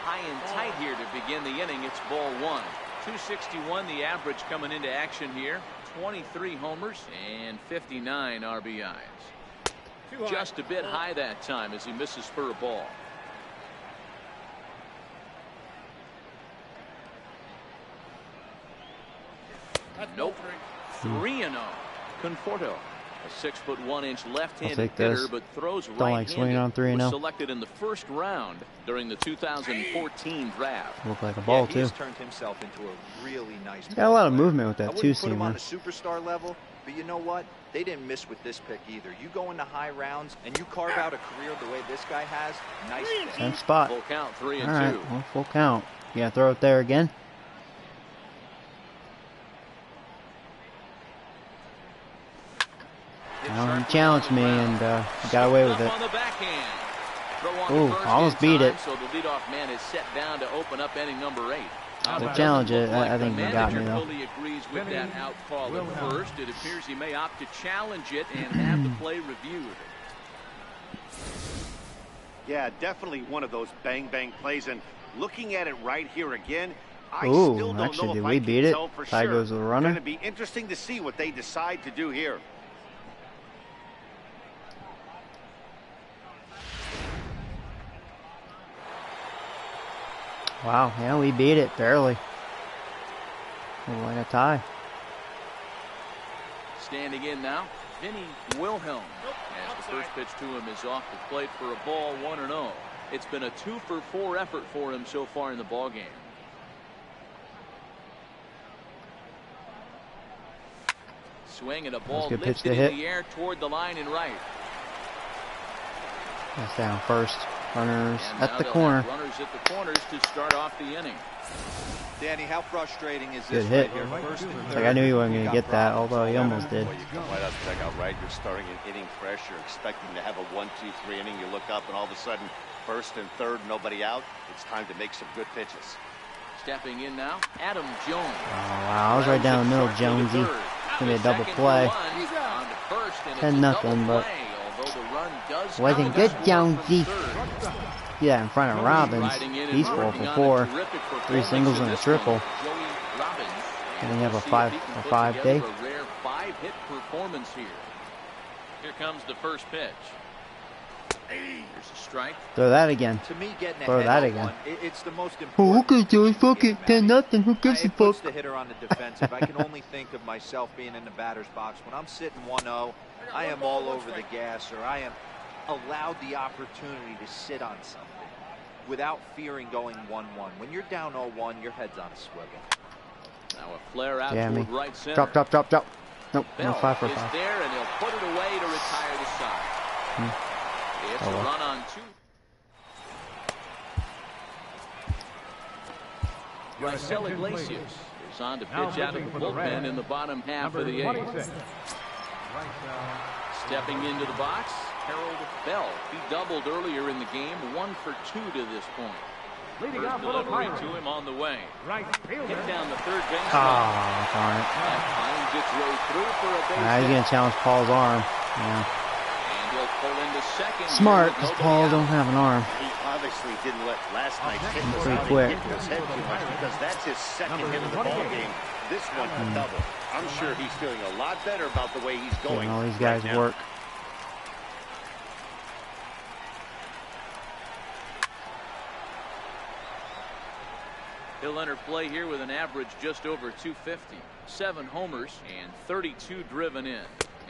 High and tight here to begin the inning. It's ball 1. 261 the average coming into action here. 23 homers and 59 RBIs. Just a bit high that time as he misses for a ball. Nope. 3-0. Conforto, a 6'1" left-handed hitter, but throws right-handed. Was selected in the first round during the 2014 draft. Looked like a ball too. He's turned himself into a really nice. Got a lot of movement with that two-seamer. Put him on two-seamer. a superstar level, but you know what? They didn't miss with this pick either. You go into high rounds and you carve out a career the way this guy has. Nice pick. Same spot. Full count, 3-2. All right, well, full count. You gotta throw it there again. He challenged me and got away with it. Ooh, almost beat it. So the leadoff man is set down to open up inning number 8. To challenge it, I think he got me though. Fully agrees with that out call at first. It appears he may opt to challenge it and have the play reviewed. Yeah, definitely one of those bang-bang plays. And looking at it right here again, I Ooh, still don't actually, know did if we I beat can it? tell for Tie sure. goes to the runner. It's going to be interesting to see what they decide to do here. Wow, yeah, we beat it barely. Like a tie. Standing in now, Vinny Wilhelm. As the first pitch to him is off the plate for a ball, 1-0. It's been a 2-for-4 effort for him so far in the ballgame. Swing and a ball lifted in the air toward the line and right. That's down first. Runners at the corner. Runners at the corners to start off the inning. Danny, how frustrating is Good this hit. right here? First and third, like I knew he wasn't going to get that, although he almost did. Well, you come right out the dugout, right? You're starting an inning fresh. You're expecting to have a 1-2-3 inning. You look up and all of a sudden, first and third, nobody out. It's time to make some good pitches. Stepping in now, Adam Jones. Oh, wow, I was right down the middle, Jonesy. It's going to be a double play. 10-0, but wasn't good, Jonesy. Yeah, in front of Robbins. He's 4-for-4. 3 singles and a triple. And then you have a 5 day. A rare 5-hit performance here. Here comes the first pitch. Here's a strike. Throw that again. To me, getting Throw that again. It's the most Oh, important. okay, Joey, fuck it. 10-0. Who gives a It puts fuck? the hitter on the defensive. I can only think of myself being in the batter's box. When I'm sitting 1-0, I am all over the gas, or I am allowed the opportunity to sit on something without fearing going 1-1. When you're down 0-1, your head's on a swivel. Now a flare out toward right center. Drop. Nope, no Bell 5 for is 5. there, and he'll put it away to retire the side. It's a run on 2. Marcel Iglesias is on to pitch out of the bullpen in the bottom half of the 8th. Stepping into the box, Harold Bell. He doubled earlier in the game, 1 for 2 to this point. First delivery to him on the way. Hit down the third baseline. Oh, darn it. That finds its way through for a base He's hit. going to challenge Paul's arm. Yeah. And he'll pull into second. Smart, because Paul don't have an arm. He obviously didn't let last night's hit go Pretty out quick. and get to his head too much, because that's his second hit of the ball game. This one a double. I'm sure he's feeling a lot better about the way he's going. Getting all these guys right now. work. He'll enter play here with an average just over 250. 7 homers and 32 driven in.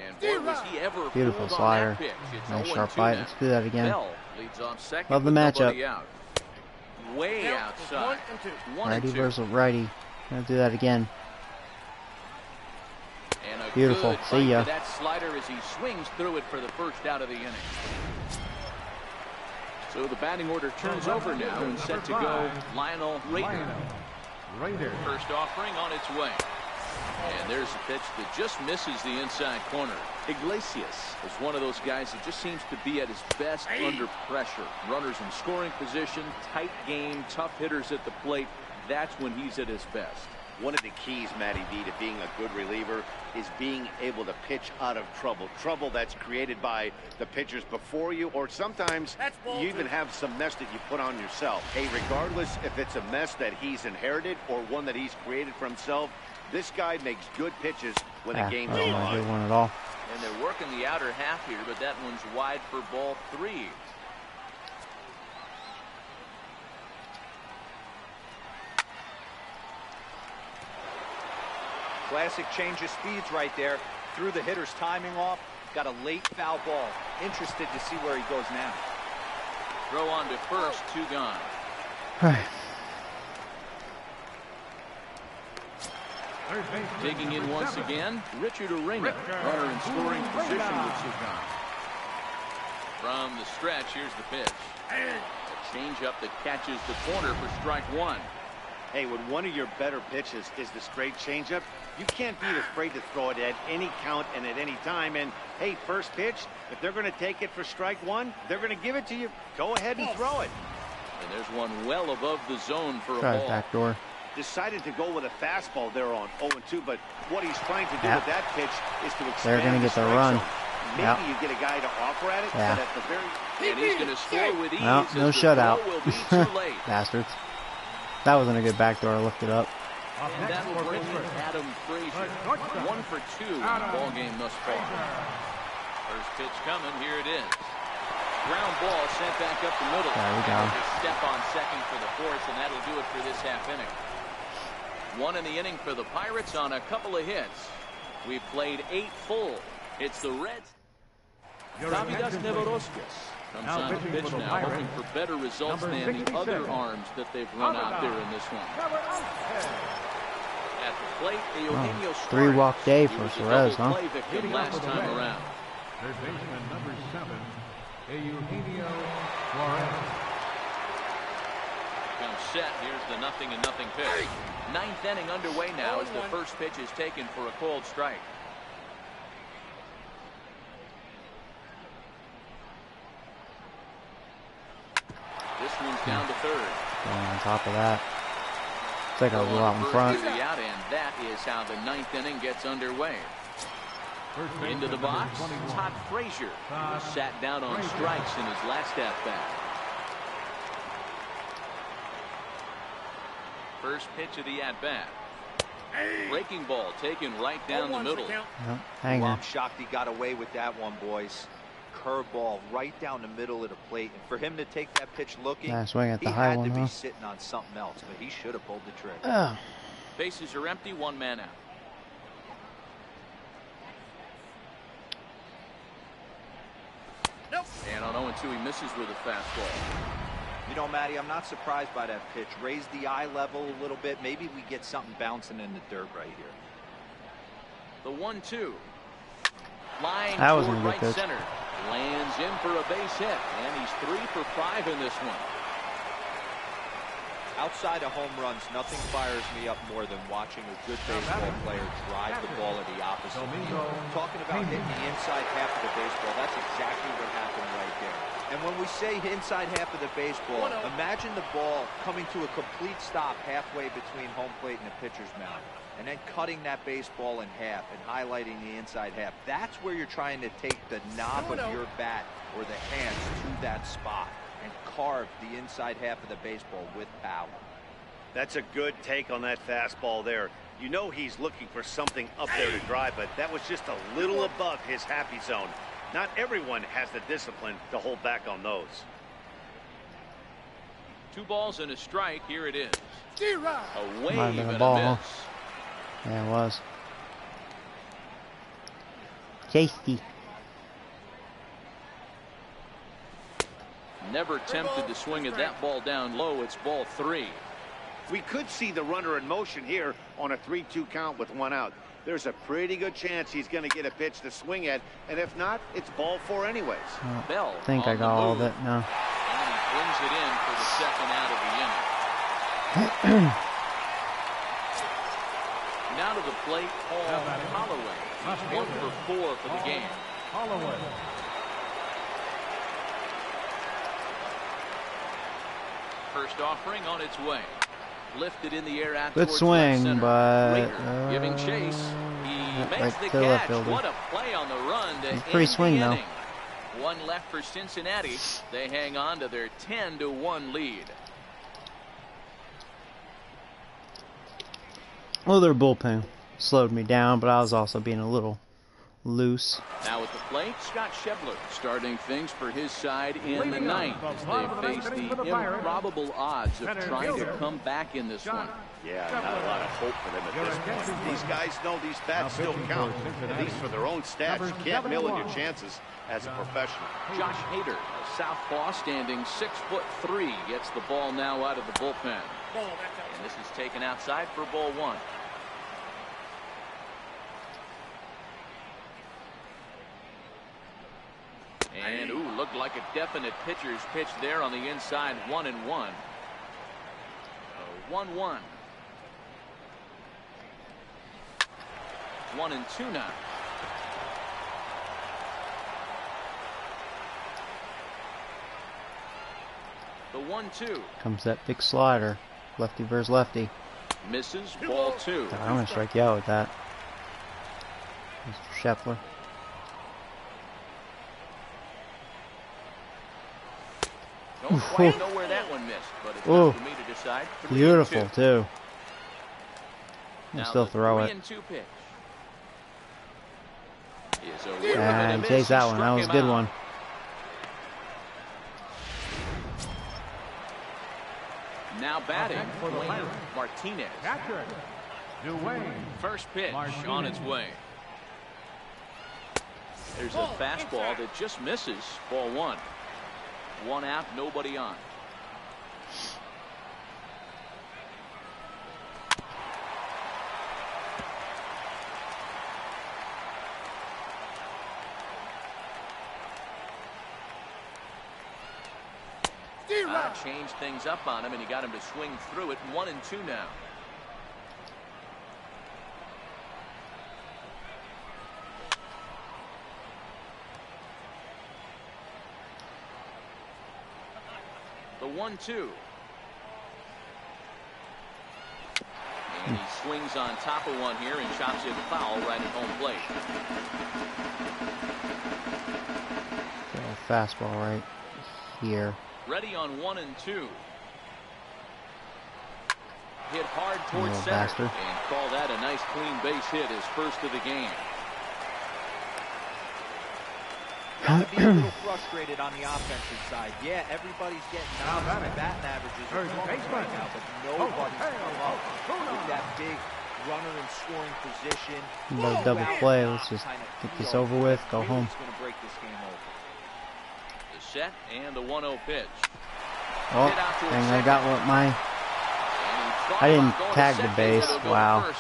And boy, was he ever Beautiful fooled slider. on that pitch. It's Nice 0-2 sharp bite. now. Let's do that again. Bell leads off second. Love the with matchup. nobody out. Way outside. 1-2. Righty versus righty. Gonna do that again. And a Beautiful. Good See ya. that slider as he swings through it for the first out of the inning. So the batting order turns over now and set to go Lionel Rader. First offering on its way. And there's a pitch that just misses the inside corner. Iglesias is one of those guys that just seems to be at his best under pressure. Runners in scoring position, tight game, tough hitters at the plate. That's when he's at his best. One of the keys, Matty V, to being a good reliever is being able to pitch out of trouble. Trouble that's created by the pitchers before you, or sometimes you even have some mess that you put on yourself. Hey, regardless if it's a mess that he's inherited or one that he's created for himself, this guy makes good pitches when the game's on. Not a good one at all. And they're working the outer half here, but that one's wide for ball 3. Classic change of speeds right there. Threw the hitter's timing off. Got a late foul ball. Interested to see where he goes now. Throw on to first, 2 gone. Digging in once again, Richard Ureña, runner in scoring position with 2 gone. From the stretch, here's the pitch. A changeup that catches the corner for strike 1. Hey, when one of your better pitches is the straight changeup, you can't be afraid to throw it at any count and at any time. And hey, first pitch, if they're going to take it for strike 1, they're going to give it to you. Go ahead and throw it. And there's one well above the zone for a ball. Backdoor. Decided to go with a fastball there on 0-2, but what he's trying to do with that pitch is to expand. They're going to get the run. Maybe you get a guy to offer at it, but at the very and he's going to score with ease. Well, no shutout. Will be too late. Bastards. That wasn't a good backdoor. I looked it up. And that will bring in Adam Frazier. 1 for 2 in the ball game thus far. First pitch coming. Here it is. Ground ball sent back up the middle. There we go. Step on second for the force, and that'll do it for this half inning. 1 in the inning for the Pirates on a couple of hits. We've played 8 full. It's the Reds. Davidas Nevoroskis comes on the pitch now, hoping for better results than the other arms that they've run out there in this one. At the plate, Eugenio 3-walk day for Suarez, huh? Play victim last time around. Third baseman number 7, Eugenio Suarez. Comes set. Here's the 0-0 pitch. 9th inning underway now as the first pitch is taken for a called strike. This one's down to third. On top of that, it's like a little out in front. Out, and that is how the 9th inning gets underway. Into the box, Todd Frazier, who sat down on strikes in his last at-bat. First pitch of the at-bat. Breaking ball taken right down the middle. Hanger. I'm shocked he got away with that one, boys. Curveball right down the middle of the plate, and for him to take that pitch looking, swing at the he high had one, to be sitting on something else, but he should have pulled the trigger. Oh. Bases are empty, 1 man out. And on 0-2, he misses with a fastball. You know, Matty, I'm not surprised by that pitch. Raise the eye level a little bit. Maybe we get something bouncing in the dirt right here. The 1-2. Line that was a toward good right pitch. center. Lands in for a base hit, and he's 3 for 5 in this one. Outside of home runs, nothing fires me up more than watching a good baseball player drive the ball at the opposite field. Talking about hitting the inside half of the baseball, that's exactly what happened right there. And when we say inside half of the baseball, imagine the ball coming to a complete stop halfway between home plate and the pitcher's mound, and then cutting that baseball in half and highlighting the inside half. That's where you're trying to take the knob of your bat or the hands to that spot and carve the inside half of the baseball with power. That's a good take on that fastball there. You know he's looking for something up there to drive, but that was just a little above his happy zone. Not everyone has the discipline to hold back on those. 2 balls and a strike. Here it is. A wave Might have been a and ball, a miss. Huh? Yeah, it was. Tasty. Never tempted to swing at that ball down low. It's ball 3. We could see the runner in motion here on a 3-2 count with 1 out. there's a pretty good chance he's going to get a pitch to swing at, and if not, it's ball 4 anyways. Bell I think I got all of it. No. And he brings it in for the second out of the inning. Now to the plate, Paul Holloway. He's 1 for 4 for the game. Holloway. First offering on its way. Lifted in the air out Good towards swing, left center. but Rader giving chase. He makes right the to the left catch. fielder. What a play on the run to Free end swing, the though. inning. 1 left for Cincinnati. They hang on to their 10-1 lead. Well, their bullpen slowed me down, but I was also being a little loose. Now at the plate, Scott Schebler starting things for his side in the ninth as they face the improbable odds of trying to come back in this one. Yeah, not a lot of hope for them at this point. These guys know these bats still count, at least for their own stats. You can't mill in your chances as a professional. Josh Hader, a southpaw standing 6'3", gets the ball now out of the bullpen. And this is taken outside for ball 1. And, looked like a definite pitcher's pitch there on the inside. 1-1. 1-1. 1-2 now. The 1-2. Comes that big slider. Lefty versus lefty. Misses. Ball 2. I'm going to strike you out with that. Mr. Scheffler. Don't quite know where that one missed, but it's not for me to decide. Beautiful, too. Now still throw it. 3-2 pitch. Is a whiff And miss. chase that one. Struck That was a him good out. one. Now batting, Wayne Martinez. Catcher. Dwayne. First pitch Martinez. on its way. There's a fastball that just misses. Ball 1. 1 out, nobody on. Changed things up on him, and he got him to swing through it. 1-2 now. The 1-2. And he swings on top of one here and chops it foul right at home plate. Fastball right here. Ready on 1-2. Hit hard towards Little center bastard. and call that a nice clean base hit, his first of the game. Gotta be a little frustrated on the offensive side. Yeah, everybody's getting numbers and batting averages right now, but nobody's come up with that big runner in scoring position. No double play. Let's just get this over with. Go home. Going to break this game over. The set and the 1-0 pitch. Oh, and I got what my... I didn't tag the base. Wow.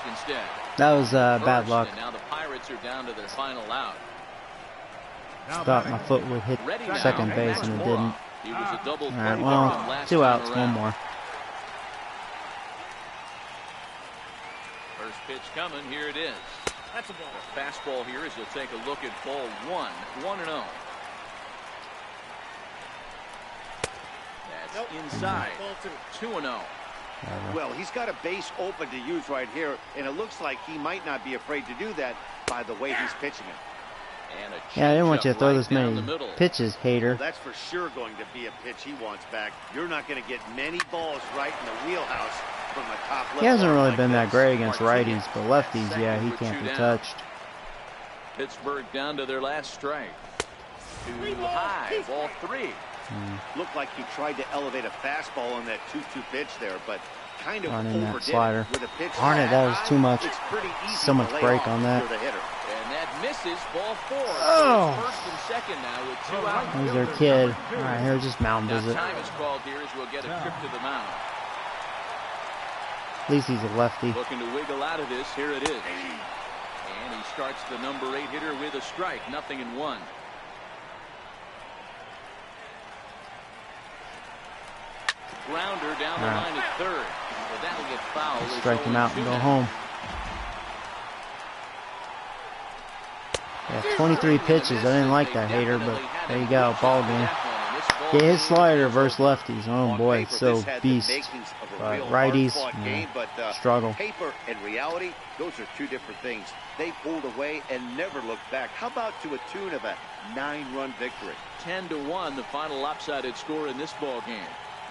That was bad luck. And now the Pirates are down to their final out. Thought my foot would hit second base and it didn't. He was a double play Alright, from well, last 2 outs, time around. 1 more. First pitch coming, here it is. That's a ball. The fastball here as you'll take a look at ball 1. 1-0. That's inside. 2-0. Well, he's got a base open to use right here, and it looks like he might not be afraid to do that by the way he's pitching it. And a Yeah, I didn't want you to throw right this down many the middle. pitches, hater. That's for sure going to be a pitch he wants back. You're not going to get many balls right in the wheelhouse from a top level. He hasn't really like been that this. great against Martinez. righties, but lefties, Second yeah, he with can't 2 be down. touched. Pittsburgh down to their last strike. Too high, ball 3. Looked like he tried to elevate a fastball on that 2-2 pitch there, but kind of Running that overdid slider. it with a pitch. Darn it, that was too much. It's pretty easy So much to lay break off on that. for the hitter. And that misses, ball 4. Oh. So it's first and second now with 2 out. There's their kid. Alright, here's just mound Now visit. time is called here as we'll get a trip to the mound. At least he's a lefty. Looking to wiggle out of this. Here it is. And he starts the number 8 hitter with a strike. 0-1. Grounder down the line at third. So that'll get fouled. Strike him out and go home. Yeah, 23 pitches. I didn't like that, hater, but there you go. Ball game. Yeah, his slider versus lefties. Oh boy, it's so beast. But righties, struggle. Paper and reality, those are two different things. They pulled away and never looked back. How about to a tune of a 9-run victory? 10-1, the final lopsided score in this ball game.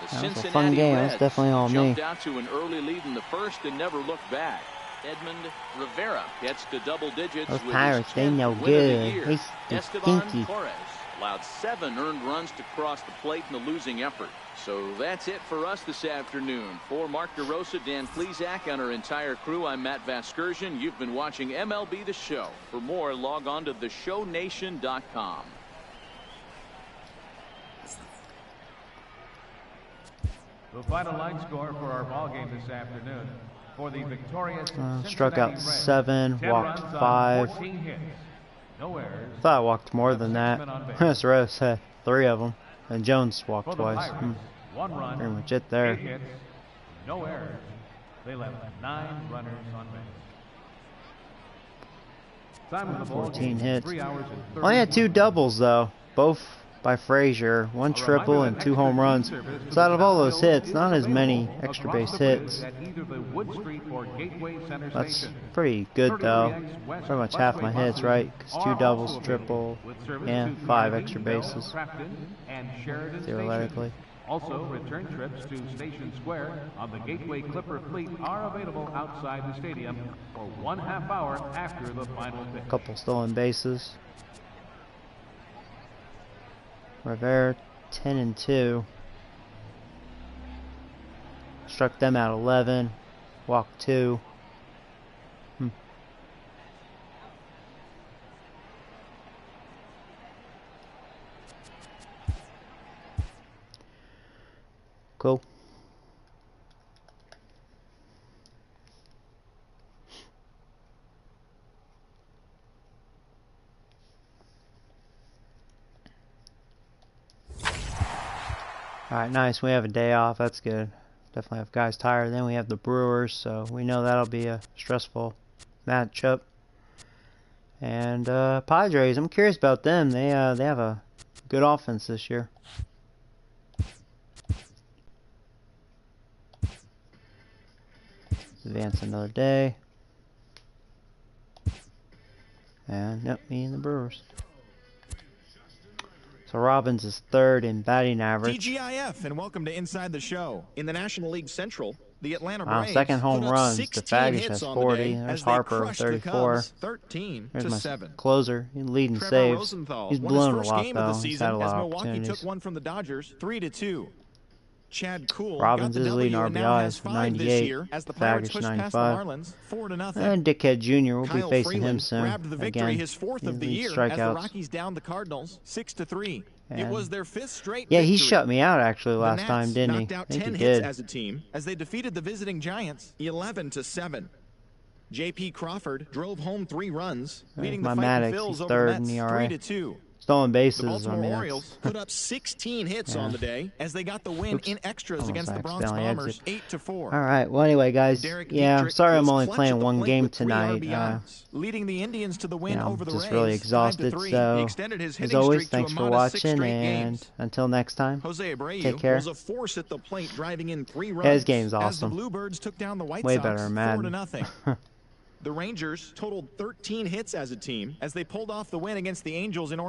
The That was a fun game. That's definitely all me. Jumped out to an early lead in the first and never looked back. Edmund Rivera gets to double digits. Those with Pirates, his they 10th no win of the good. year. They Esteban stinky. Torres allowed 7 earned runs to cross the plate in the losing effort. So that's it for us this afternoon. For Mark DeRosa, Dan Plesac, and our entire crew, I'm Matt Vasgersian. You've been watching MLB The Show. For more, log on to theshownation.com. The final line score for our ball game this afternoon. For the victorious Struck out 7, walked 5. 14 hits, no errors. Thought I walked more than that. Rose had 3 of them, and Jones walked For the twice. Pirates, 1 run, Pretty much it there. 8 hits, no errors. They left 9 runners on base. Time of the ball 14 game, hits. 3 hours and 30 Only had 2 minutes. doubles though, both by Frazier, 1 triple and 2 home runs. So out of all those hits, not as many extra base hits. That's pretty good though. Pretty much half my hits, right? Because 2 doubles, triple, and 5 extra bases, theoretically. Also, return trips to Station Square on the Gateway Clipper fleet are available outside the stadium for 1/2 hour after the final pitch. Couple stolen bases. Rivera 10-2. Struck them out 11. Walked 2. Cool. Alright, nice. We have a day off. That's good. Definitely have guys tired. Then we have the Brewers, so we know that'll be a stressful matchup. And Padres, I'm curious about them. They have a good offense this year. Advance another day. And yep, me and the Brewers. So Robbins is 3rd in batting average. TGIF, and welcome to Inside the Show. In the National League Central, the Atlanta Wow, Braves second home put up runs. 16 DeFagish hits has on the 40. day There's as they Harper, crushed the 34. Cubs 13 There's to my 7. closer, leading Trevor saves. Rosenthal He's won his blown a first lot game of though. the He's had season a lot as of Milwaukee opportunities. took one from the Dodgers 3-2. Chad Kuhl Robbins got the is leading W and now RBIs has with 5 98. this year as the Pirates Fagish push past the 95. Marlins 4-0. And Dickhead Jr. will Kyle be facing Freeland him soon. grabbed the victory, Again, his 4th he of the leads year as the strikeouts. Rockies downed the Cardinals 6-3. It And was their 5th straight yeah, victory. he shut me out actually The last Nats time, didn't he? knocked out I think 10 he hits did. as a team as they defeated the visiting Giants 11-7. J.P. Crawford drove home 3 runs, leading the my fighting Maddox, Phils he's over 3rd the in Mets ERA. 3-2. Stolen The bases. I Baltimore mean, Orioles put up 16 hits Yeah. on the day as they got the win Oops. in extras Almost against the Bronx accidentally Bombers exit. 8-4. Alright, well anyway guys, Derek yeah, I'm Dietrich sorry I'm was only clutch playing at the 1 plate game with 3 tonight. RBIs, leading the Indians to the win over the just Rays really exhausted, 5-3. so He extended his as hitting always, streak to thanks a for modest 6 watching, straight and games. until next time, Jose Abreu take care. was a force at the plate, driving in 3 runs. Yeah, his game's as the awesome. Bluebirds took down the White Way Sox better than Madden. 4-0. The Rangers totaled 13 hits as a team as they pulled off the win against the Angels in